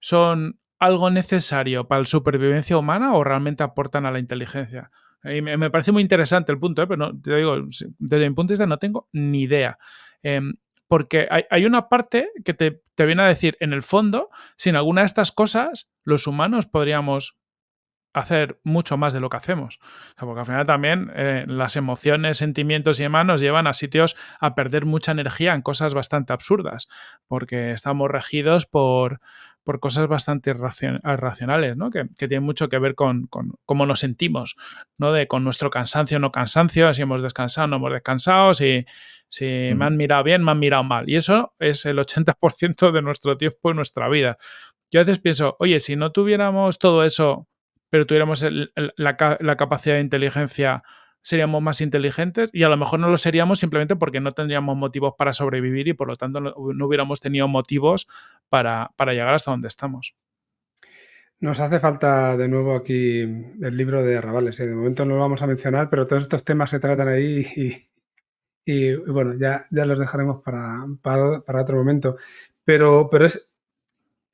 son algo necesario para la supervivencia humana o realmente aportan a la inteligencia. Y me parece muy interesante el punto, pero no, te digo, desde mi punto de vista no tengo ni idea. Porque hay una parte que te viene a decir, en el fondo, sin alguna de estas cosas, los humanos podríamos hacer mucho más de lo que hacemos. O sea, porque al final también las emociones, sentimientos y demás nos llevan a sitios a perder mucha energía en cosas bastante absurdas, porque estamos regidos por cosas bastante irracionales, ¿no? Que tienen mucho que ver con cómo nos sentimos, ¿no? Con nuestro cansancio o no cansancio, si hemos descansado o no hemos descansado, si me han mirado bien, me han mirado mal. Y eso es el 80% de nuestro tiempo y nuestra vida. Yo a veces pienso, oye, si no tuviéramos todo eso, pero tuviéramos la capacidad de inteligencia, seríamos más inteligentes y a lo mejor no lo seríamos simplemente porque no tendríamos motivos para sobrevivir y por lo tanto no hubiéramos tenido motivos para llegar hasta donde estamos. Nos hace falta de nuevo aquí el libro de Arrabales. De momento no lo vamos a mencionar, pero todos estos temas se tratan ahí y bueno, ya los dejaremos para otro momento. Pero es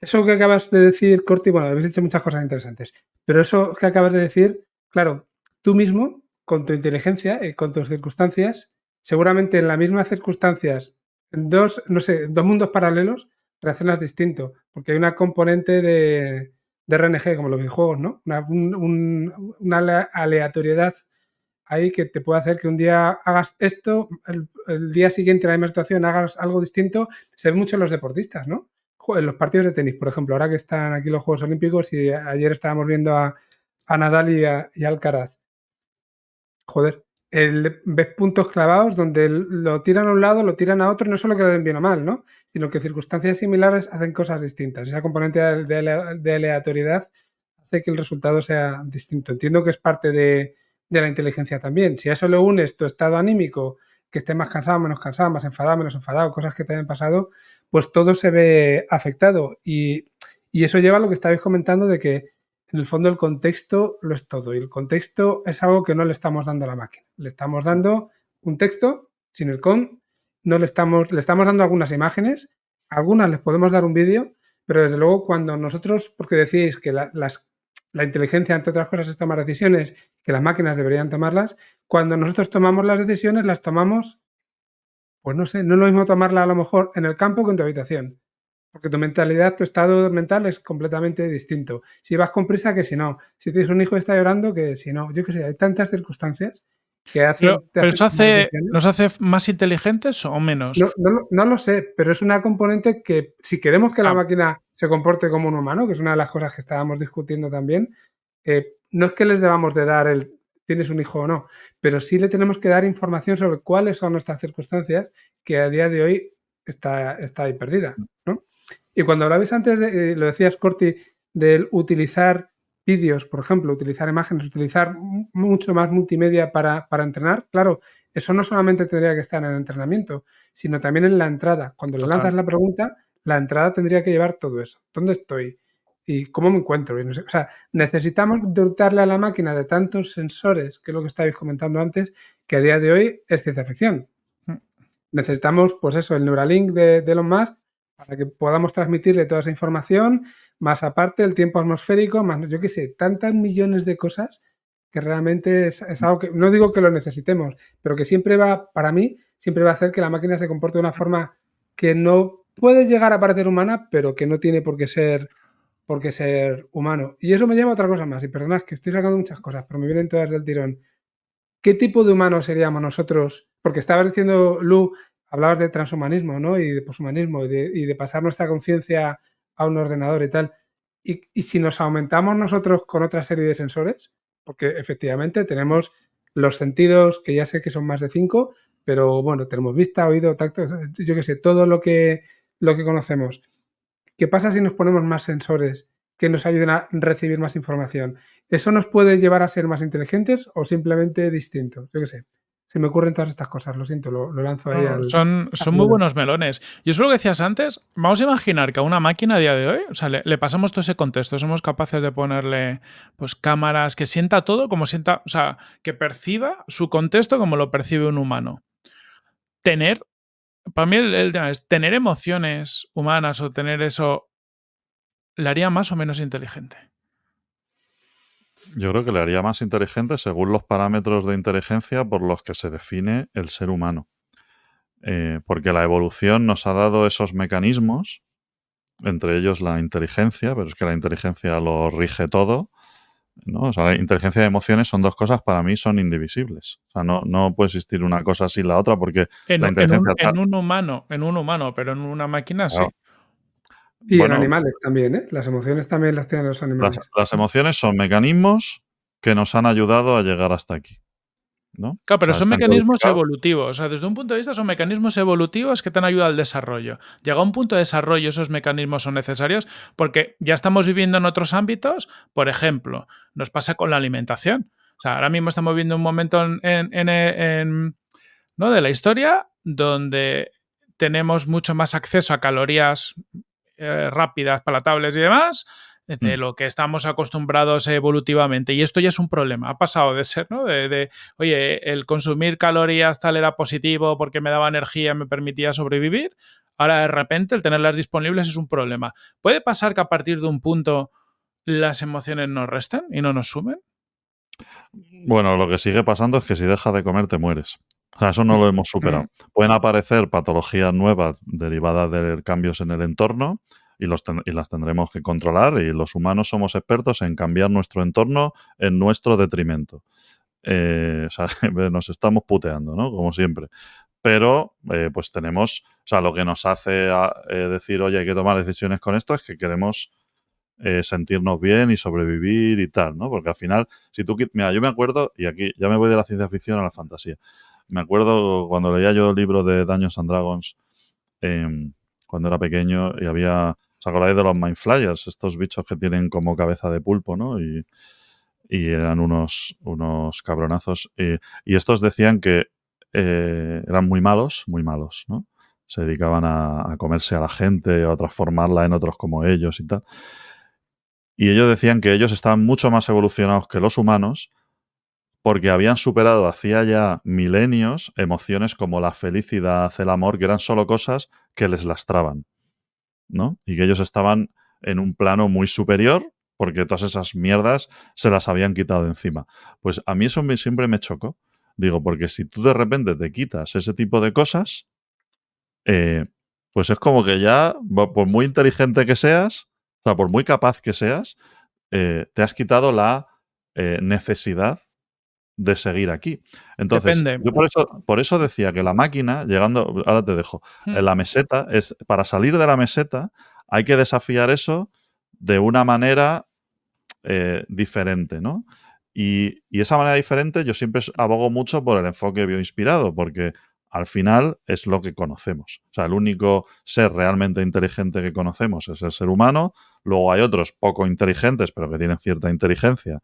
eso que acabas de decir, Corti, bueno, habéis dicho muchas cosas interesantes, pero eso que acabas de decir, claro, tú mismo, con tu inteligencia y con tus circunstancias, seguramente en las mismas circunstancias, en dos mundos paralelos, reaccionas distinto, porque hay una componente de RNG, como los videojuegos, ¿no? Una aleatoriedad ahí que te puede hacer que un día hagas esto, el día siguiente en la misma situación hagas algo distinto. Se ve mucho en los deportistas, ¿no? En los partidos de tenis, por ejemplo, ahora que están aquí los Juegos Olímpicos y ayer estábamos viendo a Nadal y a Alcaraz. Joder, ves puntos clavados donde lo tiran a un lado, lo tiran a otro, y no solo que lo den bien o mal, ¿no? Sino que circunstancias similares hacen cosas distintas. Esa componente de aleatoriedad hace que el resultado sea distinto. Entiendo que es parte de la inteligencia también. Si a eso le unes tu estado anímico, que estés más cansado, menos enfadado, menos enfadado, cosas que te hayan pasado, pues todo se ve afectado. Y eso lleva a lo que estabais comentando de que en el fondo el contexto lo es todo. Y el contexto es algo que no le estamos dando a la máquina. Le estamos dando un texto sin el con, le estamos dando algunas imágenes, algunas les podemos dar un vídeo, pero desde luego cuando nosotros, porque decís que la inteligencia, entre otras cosas, es tomar decisiones, que las máquinas deberían tomarlas, cuando nosotros tomamos las decisiones, las tomamos, pues no sé, no es lo mismo tomarla a lo mejor en el campo que en tu habitación. Porque tu mentalidad, tu estado mental es completamente distinto. Si vas con prisa que si no. Si tienes un hijo y está llorando que si no. Yo qué sé, hay tantas circunstancias que hacen... Pero eso ¿nos hace más inteligentes o menos? No lo sé, pero es una componente que si queremos que la máquina se comporte como un humano, que es una de las cosas que estábamos discutiendo también, no es que les debamos de dar el tienes un hijo o no, pero sí le tenemos que dar información sobre cuáles son nuestras circunstancias que a día de hoy está ahí perdida, ¿no? Y cuando hablabais antes, lo decías, Corti, del utilizar vídeos, por ejemplo, utilizar imágenes, utilizar mucho más multimedia para entrenar, claro, eso no solamente tendría que estar en el entrenamiento, sino también en la entrada. Cuando le lanzas la pregunta, la entrada tendría que llevar todo eso. ¿Dónde estoy? ¿Y cómo me encuentro? Y no sé, o sea, necesitamos dotarle a la máquina de tantos sensores, que es lo que estabais comentando antes, que a día de hoy es ciencia ficción. Necesitamos, pues eso, el Neuralink de Elon Musk para que podamos transmitirle toda esa información, más aparte el tiempo atmosférico, más yo qué sé, tantas millones de cosas que realmente es algo que, no digo que lo necesitemos, pero que siempre va, para mí, siempre va a hacer que la máquina se comporte de una forma que no puede llegar a parecer humana, pero que no tiene por qué ser humano. Y eso me lleva a otra cosa más, y perdonad que estoy sacando muchas cosas, pero me vienen todas del tirón. ¿Qué tipo de humanos seríamos nosotros? Porque estabas diciendo, Lu, hablabas de transhumanismo, ¿no? Y de poshumanismo, y de pasar nuestra conciencia a un ordenador y tal. Y si nos aumentamos nosotros con otra serie de sensores, porque efectivamente tenemos los sentidos, que ya sé que son más de 5, pero bueno, tenemos vista, oído, tacto, yo qué sé, todo lo que conocemos. ¿qué pasa si nos ponemos más sensores que nos ayuden a recibir más información? ¿Eso nos puede llevar a ser más inteligentes o simplemente distintos? Yo qué sé. Se me ocurren todas estas cosas, lo siento, lo lanzo ahí No, al... son muy buenos melones. Y eso es lo que decías antes. Vamos a imaginar que a una máquina a día de hoy, o sea, le pasamos todo ese contexto, somos capaces de ponerle pues cámaras, que sienta todo como sienta, o sea, que perciba su contexto como lo percibe un humano. Para mí el tema es tener emociones humanas o tener eso, ¿le haría más o menos inteligente? Yo creo que le haría más inteligente según los parámetros de inteligencia por los que se define el ser humano. Porque la evolución nos ha dado esos mecanismos, entre ellos la inteligencia, pero es que la inteligencia lo rige todo, ¿no? O sea, la inteligencia y emociones son dos cosas, para mí son indivisibles. O sea, no puede existir una cosa sin la otra porque En, la u- en, un, inteligencia... en un humano, pero en una máquina sí. Claro, Y en bueno, animales también, ¿eh? Las emociones también las tienen los animales. las emociones son mecanismos que nos han ayudado a llegar hasta aquí, ¿no? Claro, O pero sea, son están mecanismos codificados. evolutivos. O sea, desde un punto de vista son mecanismos evolutivos que te han ayudado al desarrollo. Llega un punto de desarrollo, esos mecanismos son necesarios porque ya estamos viviendo en otros ámbitos. Por ejemplo, nos pasa con la alimentación. O sea, ahora mismo estamos viviendo un momento ¿no? de la historia donde tenemos mucho más acceso a calorías rápidas, palatables y demás, de lo que estamos acostumbrados evolutivamente. Y esto ya es un problema. Ha pasado de ser, ¿no? Oye, el consumir calorías tal era positivo porque me daba energía, me permitía sobrevivir. Ahora, de repente, el tenerlas disponibles es un problema. ¿Puede pasar que a partir de un punto las emociones nos restan y no nos sumen? Bueno, lo que sigue pasando es que si dejas de comer te mueres. O sea, eso no lo hemos superado. Pueden aparecer patologías nuevas derivadas de cambios en el entorno y las tendremos que controlar, y los humanos somos expertos en cambiar nuestro entorno en nuestro detrimento. O sea, nos estamos puteando, ¿no? Como siempre. Pero, pues tenemos, o sea, lo que nos hace decir, oye, hay que tomar decisiones con esto, es que queremos sentirnos bien y sobrevivir y tal, ¿no? Porque al final, si tú... Mira, yo me acuerdo, y aquí ya me voy de la ciencia ficción a la fantasía. Me acuerdo cuando leía yo el libro de Dungeons and Dragons, cuando era pequeño, y había... ¿Os acordáis de los Mind Flayers? Estos bichos que tienen como cabeza de pulpo, ¿no? Y eran unos cabronazos. Y estos decían que eran muy malos, ¿no? Se dedicaban a comerse a la gente o a transformarla en otros como ellos y tal. Y ellos decían que ellos estaban mucho más evolucionados que los humanos porque habían superado hacía ya milenios emociones como la felicidad, el amor, que eran solo cosas que les lastraban, ¿no? Y que ellos estaban en un plano muy superior porque todas esas mierdas se las habían quitado de encima. Pues a mí eso siempre me chocó. Digo, porque si tú de repente te quitas ese tipo de cosas, pues es como que ya, por muy inteligente que seas, o sea, por muy capaz que seas, te has quitado la necesidad de seguir aquí. Entonces, Depende. yo por eso decía que la máquina, llegando, ahora te dejo, en la meseta, para salir de la meseta hay que desafiar eso de una manera diferente, ¿no? Y esa manera diferente yo siempre abogo mucho por el enfoque bioinspirado, porque al final es lo que conocemos. O sea, el único ser realmente inteligente que conocemos es el ser humano. Luego hay otros poco inteligentes, pero que tienen cierta inteligencia.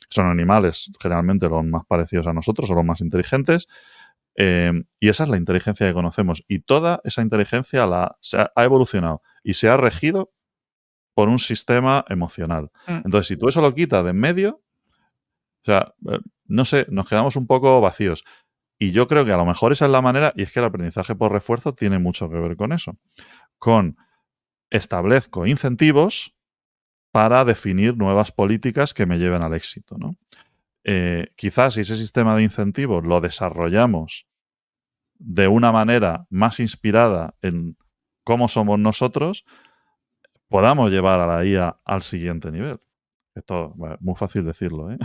Son animales, generalmente los más parecidos a nosotros o los más inteligentes. Y esa es la inteligencia que conocemos. Y toda esa inteligencia ha evolucionado y se ha regido por un sistema emocional. Entonces, si tú eso lo quitas de en medio, o sea, no sé, nos quedamos un poco vacíos. Y yo creo que a lo mejor esa es la manera, y es que el aprendizaje por refuerzo tiene mucho que ver con eso. Con establezco incentivos para definir nuevas políticas que me lleven al éxito, ¿no? Quizás si ese sistema de incentivos lo desarrollamos de una manera más inspirada en cómo somos nosotros, podamos llevar a la IA al siguiente nivel. Esto es muy fácil decirlo, ¿eh?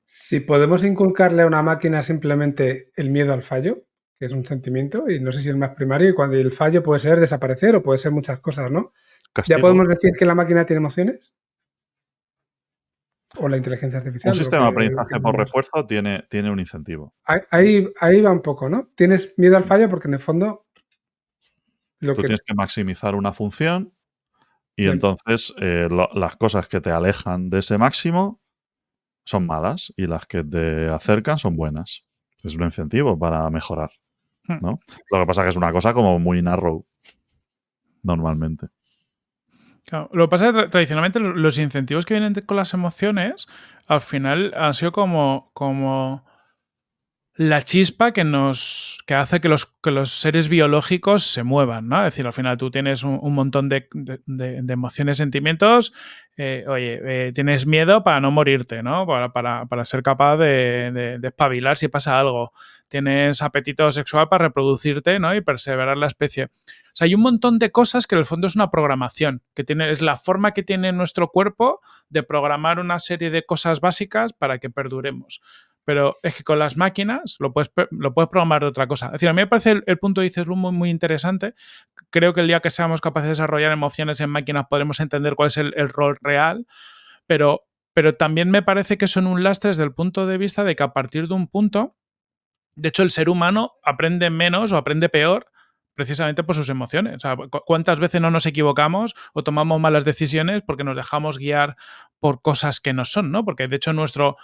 Si podemos inculcarle a una máquina simplemente el miedo al fallo, que es un sentimiento, y no sé si es más primario, y cuando el fallo puede ser desaparecer o puede ser muchas cosas, ¿no? ¿Ya Castigo. podemos decir que la máquina tiene emociones? O la inteligencia artificial, Un o lo sistema de que aprendizaje por refuerzo tiene un incentivo. ahí va un poco, ¿no? Tienes miedo al fallo porque en el fondo Lo Tú que, tienes que maximizar una función y sí. entonces las cosas que te alejan de ese máximo son malas y las que te acercan son buenas. Es un incentivo para mejorar, Hmm. ¿no? Lo que pasa es que es una cosa como muy narrow normalmente. Claro, lo que pasa es que tradicionalmente los incentivos que vienen con las emociones al final han sido como la chispa que hace que los seres biológicos se muevan, ¿no? Es decir, al final tú tienes un montón de emociones, sentimientos. Tienes miedo para no morirte, ¿no? Para ser capaz de espabilar si pasa algo. Tienes apetito sexual para reproducirte, ¿no? Y perseverar la especie. O sea, hay un montón de cosas que en el fondo es una programación, es la forma que tiene nuestro cuerpo de programar una serie de cosas básicas para que perduremos. Pero es que con las máquinas lo puedes programar de otra cosa. Es decir, a mí me parece el punto de Iceslum muy interesante. Creo que el día que seamos capaces de desarrollar emociones en máquinas podremos entender cuál es el rol real, pero también me parece que son un lastre desde el punto de vista de que a partir de un punto, de hecho, el ser humano aprende menos o aprende peor precisamente por sus emociones. O sea, ¿cuántas veces no nos equivocamos o tomamos malas decisiones porque nos dejamos guiar por cosas que no son, ¿no? Porque de hecho nuestro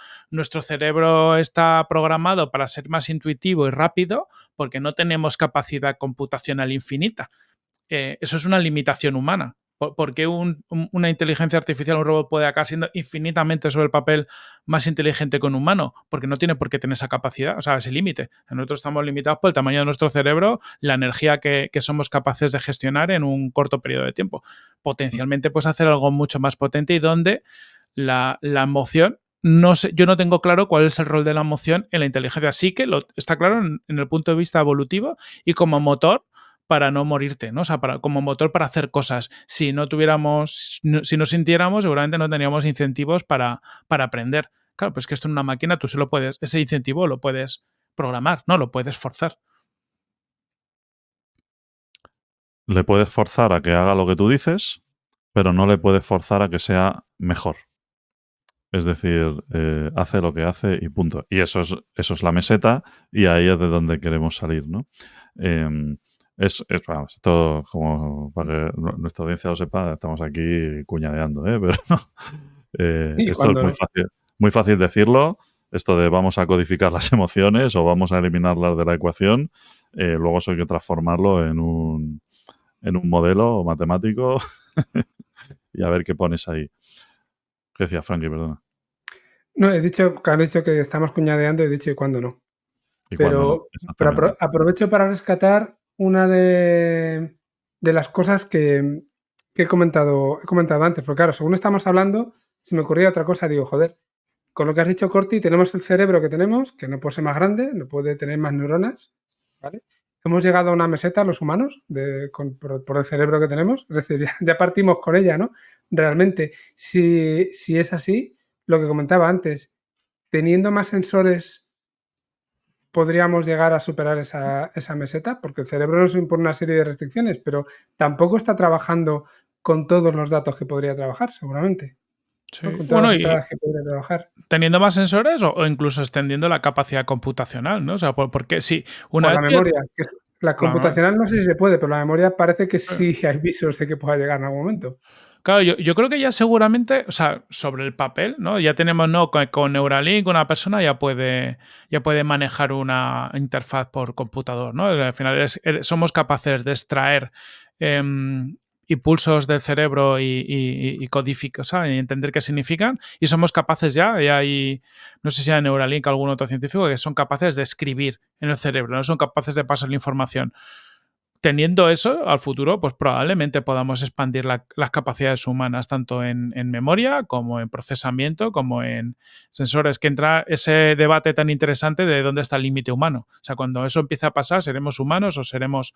cerebro está programado para ser más intuitivo y rápido porque no tenemos capacidad computacional infinita. Eso es una limitación humana. ¿Por qué una inteligencia artificial, un robot, puede acabar siendo infinitamente sobre el papel más inteligente que un humano? Porque no tiene por qué tener esa capacidad, o sea, ese límite. Nosotros estamos limitados por el tamaño de nuestro cerebro, la energía que somos capaces de gestionar en un corto periodo de tiempo. Potencialmente puedes hacer algo mucho más potente y donde la emoción, no sé, yo no tengo claro cuál es el rol de la emoción en la inteligencia. Sí que está claro en el punto de vista evolutivo y como motor para no morirte, ¿no? O sea, como motor para hacer cosas. Si no sintiéramos, seguramente no teníamos incentivos para aprender. Claro, pues que esto en una máquina tú ese incentivo lo puedes programar, ¿no? Lo puedes forzar. Le puedes forzar a que haga lo que tú dices, pero no le puedes forzar a que sea mejor. Es decir, hace lo que hace y punto. Y eso es la meseta y ahí es de donde queremos salir, ¿no? Vamos, esto, como para que nuestra audiencia lo sepa, estamos aquí cuñadeando, ¿eh? Pero Y esto es cuando no. muy fácil decirlo, esto de vamos a codificar las emociones o vamos a eliminarlas de la ecuación, luego eso hay que transformarlo en un modelo matemático y a ver qué pones ahí. ¿Qué decía Frankie? Perdona. No, he dicho que han dicho que estamos cuñadeando, he dicho y cuándo no. Y cuando no, Pero exactamente. aprovecho para rescatar una de las cosas que he comentado antes. Porque claro, según estamos hablando, se me ocurría otra cosa. Digo, joder, con lo que has dicho, Corti, tenemos el cerebro que tenemos, que no puede ser más grande, no puede tener más neuronas, ¿vale? Hemos llegado a una meseta los humanos por el cerebro que tenemos, es decir, ya partimos con ella, ¿no? Realmente, si es así, lo que comentaba antes, teniendo más sensores podríamos llegar a superar esa meseta, porque el cerebro nos impone una serie de restricciones, pero tampoco está trabajando con todos los datos que podría trabajar, seguramente, ¿no? Sí. Con todas Bueno, las y entradas que podría trabajar. teniendo más sensores o incluso extendiendo la capacidad computacional, ¿no? O sea, porque sí, una Por vez la que... memoria, que es, la Claro, computacional no sé si se puede, pero la memoria parece que sí hay visos de que pueda llegar en algún momento. claro, yo creo que ya seguramente, o sea, sobre el papel, ¿no? Ya tenemos, ¿no? Con Neuralink una persona ya puede manejar una interfaz por computador, ¿no? Al final somos capaces de extraer impulsos del cerebro y codificar, ¿sabes? Y entender qué significan. Y somos capaces ya, y hay, no sé si hay Neuralink o algún otro científico, que son capaces de escribir en el cerebro, no son capaces de pasar la información. Teniendo eso al futuro, pues probablemente podamos expandir las capacidades humanas, tanto en memoria como en procesamiento, como en sensores, que entra ese debate tan interesante de dónde está el límite humano. O sea, cuando eso empiece a pasar, ¿seremos humanos o seremos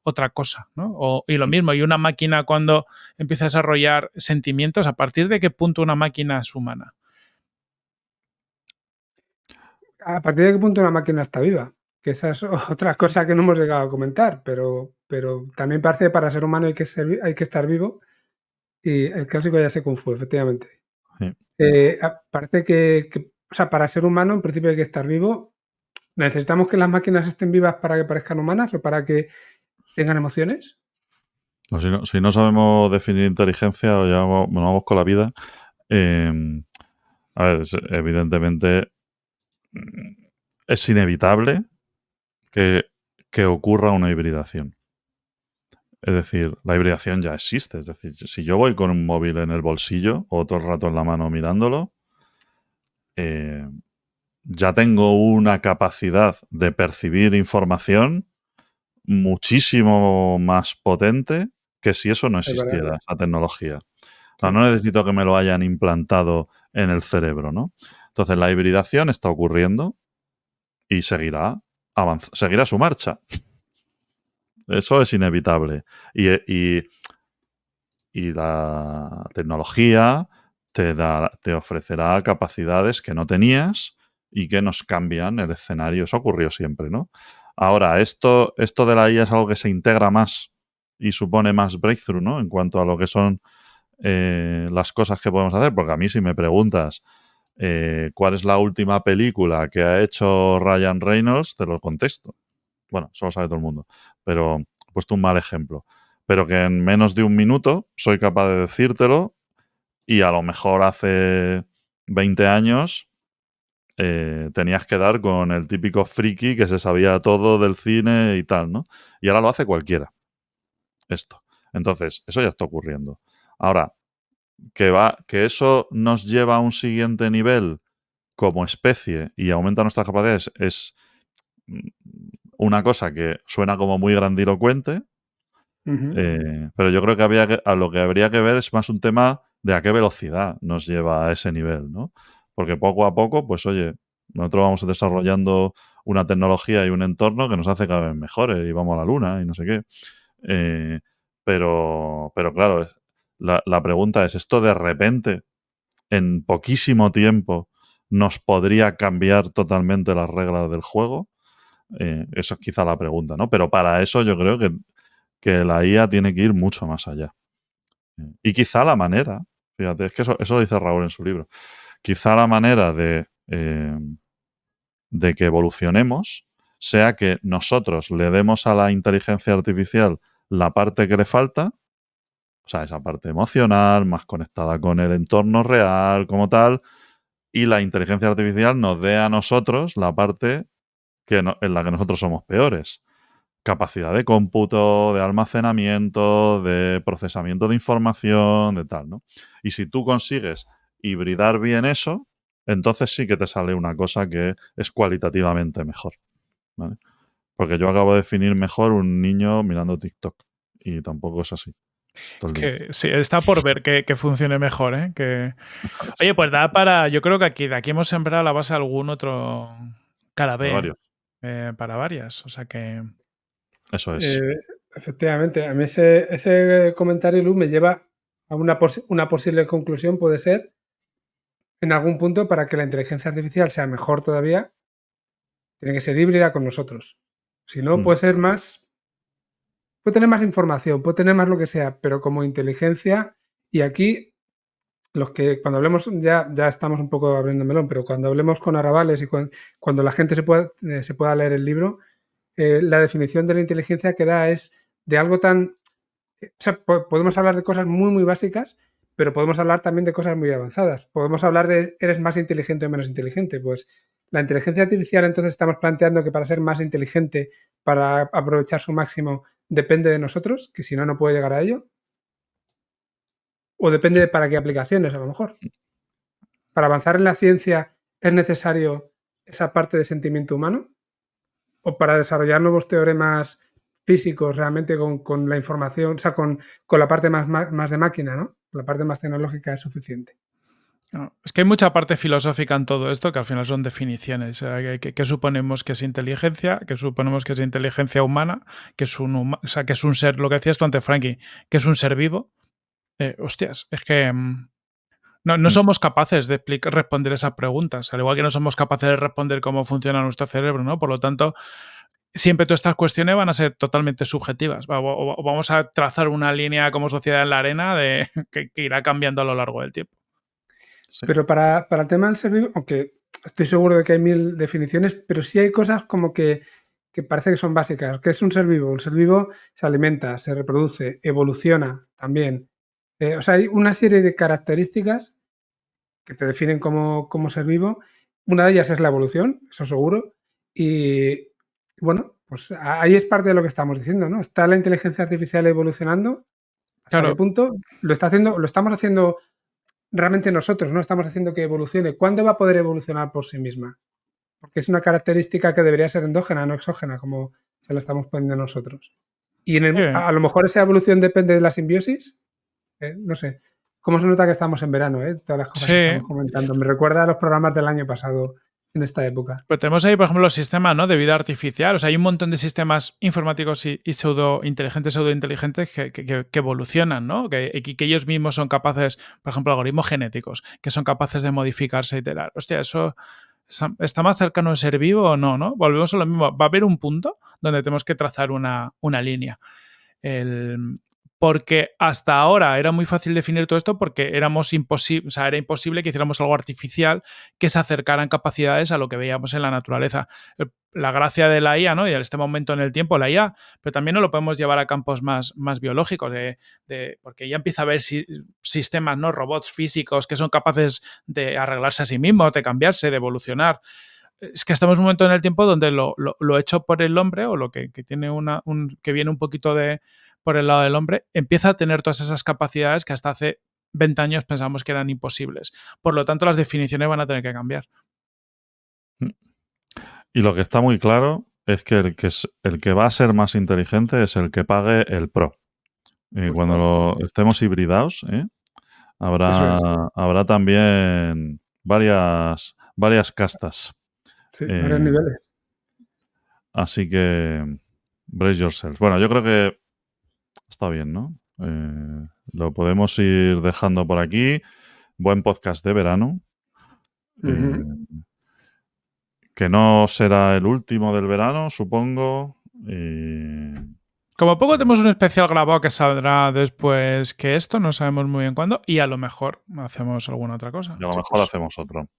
otra cosa? ¿No? Y lo mismo, y una máquina cuando empieza a desarrollar sentimientos, ¿a partir de qué punto una máquina es humana? ¿A partir de qué punto una máquina está viva? Que esa es otra cosa que no hemos llegado a comentar, pero también parece que para ser humano hay que estar vivo y el clásico ya se confunde, efectivamente. Sí. Parece o sea, para ser humano en principio hay que estar vivo. ¿Necesitamos que las máquinas estén vivas para que parezcan humanas o para que tengan emociones? Pues si no sabemos definir inteligencia o ya nos vamos con la vida, a ver, evidentemente es inevitable que ocurra una hibridación. Es decir, la hibridación ya existe. Es decir, si yo voy con un móvil en el bolsillo o todo el rato en la mano mirándolo, ya tengo una capacidad de percibir información muchísimo más potente que si eso no Es verdad. existiera, esa tecnología. O sea, Sí. no necesito que me lo hayan implantado en el cerebro, ¿no? Entonces, la hibridación está ocurriendo y seguirá su marcha. Eso es inevitable. Y la tecnología te ofrecerá capacidades que no tenías y que nos cambian el escenario. Eso ocurrió siempre, ¿no? Ahora, esto de la IA es algo que se integra más y supone más breakthrough, ¿no? En cuanto a lo que son las cosas que podemos hacer. Porque a mí, si me preguntas cuál es la última película que ha hecho Ryan Reynolds, te lo contesto. Bueno, eso lo sabe todo el mundo. Pero he puesto un mal ejemplo. Pero que en menos de un minuto soy capaz de decírtelo y a lo mejor hace 20 años tenías que dar con el típico friki que se sabía todo del cine y tal, ¿no? Y ahora lo hace cualquiera. Esto. Entonces, eso ya está ocurriendo. Ahora, que eso nos lleva a un siguiente nivel como especie y aumenta nuestras capacidades es una cosa que suena como muy grandilocuente, pero yo creo que a lo que habría que ver es más un tema de a qué velocidad nos lleva a ese nivel, ¿no? Porque poco a poco, pues oye, nosotros vamos desarrollando una tecnología y un entorno que nos hace cada vez mejores y vamos a la luna y no sé qué. Eh, pero claro, la pregunta es, ¿esto de repente, en poquísimo tiempo, nos podría cambiar totalmente las reglas del juego? Eso es quizá la pregunta, ¿no? Pero para eso yo creo que la IA tiene que ir mucho más allá. Y quizá la manera, fíjate, es que eso lo dice Raúl en su libro, quizá la manera de que evolucionemos sea que nosotros le demos a la inteligencia artificial la parte que le falta, o sea, esa parte emocional, más conectada con el entorno real, como tal, y la inteligencia artificial nos dé a nosotros la parte en la que nosotros somos peores. Capacidad de cómputo, de almacenamiento, de procesamiento de información, de tal, ¿no? Y si tú consigues hibridar bien eso, entonces sí que te sale una cosa que es cualitativamente mejor, ¿vale? Porque yo acabo de definir mejor un niño mirando TikTok y tampoco es así todo el día. Que sí, está por ver que funcione mejor, ¿eh? Oye, pues da para. Yo creo que de aquí hemos sembrado la base de algún otro cara Para B, varios. para varias. O sea que. Eso es. Eh, efectivamente, a mí ese comentario, Lu, me lleva a una posible conclusión, puede ser, en algún punto, para que la inteligencia artificial sea mejor todavía, tiene que ser híbrida con nosotros. Si no, Mm. puede ser más, puede tener más información, puede tener más lo que sea, pero como inteligencia, y aquí los que cuando hablemos, ya estamos un poco abriendo melón, pero cuando hablemos con arrabales y cuando la gente se pueda leer el libro, la definición de la inteligencia que da es de algo tan. O sea, podemos hablar de cosas muy, muy básicas, pero podemos hablar también de cosas muy avanzadas. Podemos hablar de eres más inteligente o menos inteligente. Pues la inteligencia artificial, entonces estamos planteando que para ser más inteligente, para aprovechar su máximo, depende de nosotros, que si no, no puede llegar a ello. O depende de para qué aplicaciones, a lo mejor. Para avanzar en la ciencia es necesario esa parte de sentimiento humano. O para desarrollar nuevos teoremas físicos realmente con la información, o sea, con la parte más de máquina, ¿no? La parte más tecnológica es suficiente. No, es que hay mucha parte filosófica en todo esto que al final son definiciones. ¿Qué suponemos que es inteligencia? ¿Qué suponemos que es inteligencia humana? ¿Que es o sea, que es un ser, lo que decías tú antes, Frankie, que es un ser vivo? Hostias, es que no Mm. somos capaces de responder esas preguntas, al igual que no somos capaces de responder cómo funciona nuestro cerebro, ¿no? Por lo tanto, siempre todas estas cuestiones van a ser totalmente subjetivas. O vamos a trazar una línea como sociedad en la arena que irá cambiando a lo largo del tiempo. Sí. Pero para el tema del ser vivo, aunque estoy seguro de que hay 1000 definiciones, pero sí hay cosas como que que parece que son básicas. ¿Qué es un ser vivo? Un ser vivo se alimenta, se reproduce, evoluciona también. O sea, hay una serie de características que te definen como ser vivo. Una de ellas es la evolución, eso seguro. Y bueno, pues ahí es parte de lo que estamos diciendo, ¿no? ¿Está la inteligencia artificial evolucionando? ¿Hasta Claro. qué punto? Lo estamos haciendo realmente nosotros, ¿no? Estamos haciendo que evolucione. ¿Cuándo va a poder evolucionar por sí misma? Porque es una característica que debería ser endógena, no exógena, como se la estamos poniendo nosotros. Y a lo mejor esa evolución depende de la simbiosis. No sé. ¿Cómo se nota que estamos en verano? Todas las cosas que estamos comentando. Me recuerda a los programas del año pasado en esta época. Pero tenemos ahí, por ejemplo, los sistemas, ¿no?, de vida artificial. O sea, hay un montón de sistemas informáticos y pseudo-inteligentes que evolucionan, ¿no? Que ellos mismos son capaces, por ejemplo, algoritmos genéticos, que son capaces de modificarse y tal. Hostia, ¿eso está más cercano de ser vivo o no, no? Volvemos a lo mismo. Va a haber un punto donde tenemos que trazar una línea. Porque hasta ahora era muy fácil definir todo esto porque era imposible que hiciéramos algo artificial que se acercara en capacidades a lo que veíamos en la naturaleza. La gracia de la IA, ¿no?, y en este momento en el tiempo, la IA, pero también no lo podemos llevar a campos más biológicos, porque ya empieza a haber sistemas, ¿no?, robots físicos que son capaces de arreglarse a sí mismos, de cambiarse, de evolucionar. Es que estamos en un momento en el tiempo donde lo hecho por el hombre, o lo que tiene que viene un poquito por el lado del hombre, empieza a tener todas esas capacidades que hasta hace 20 años pensamos que eran imposibles. Por lo tanto, las definiciones van a tener que cambiar. Y lo que está muy claro es que el que va a ser más inteligente es el que pague el Pro. Y cuando estemos hibridados, habrá también varias castas. Sí, varios niveles. Así que brace yourself. Bueno, yo creo que está bien, ¿no? Lo podemos ir dejando por aquí. Buen podcast de verano. Que no será el último del verano, supongo. Como poco tenemos un especial grabado que saldrá después que esto, no sabemos muy bien cuándo, y a lo mejor hacemos alguna otra cosa. Y a lo mejor hacemos otro.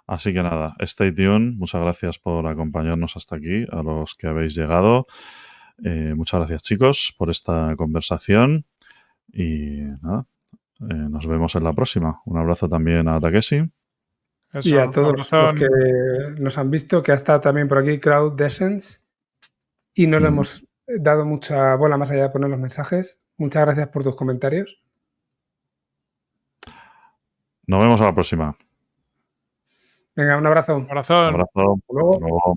Así que nada, stay tuned. Muchas gracias por acompañarnos hasta aquí, a los que habéis llegado. Muchas gracias, chicos, por esta conversación. Y nada, nos vemos en la próxima. Un abrazo también a Takeshi. Y a todos los que nos han visto, que ha estado también por aquí Crowd Descents, y no le hemos dado mucha bola más allá de poner los mensajes. Muchas gracias por tus comentarios. Nos vemos a la próxima. Venga, un abrazo. Un abrazo. Un abrazo. Hasta luego. Hasta luego.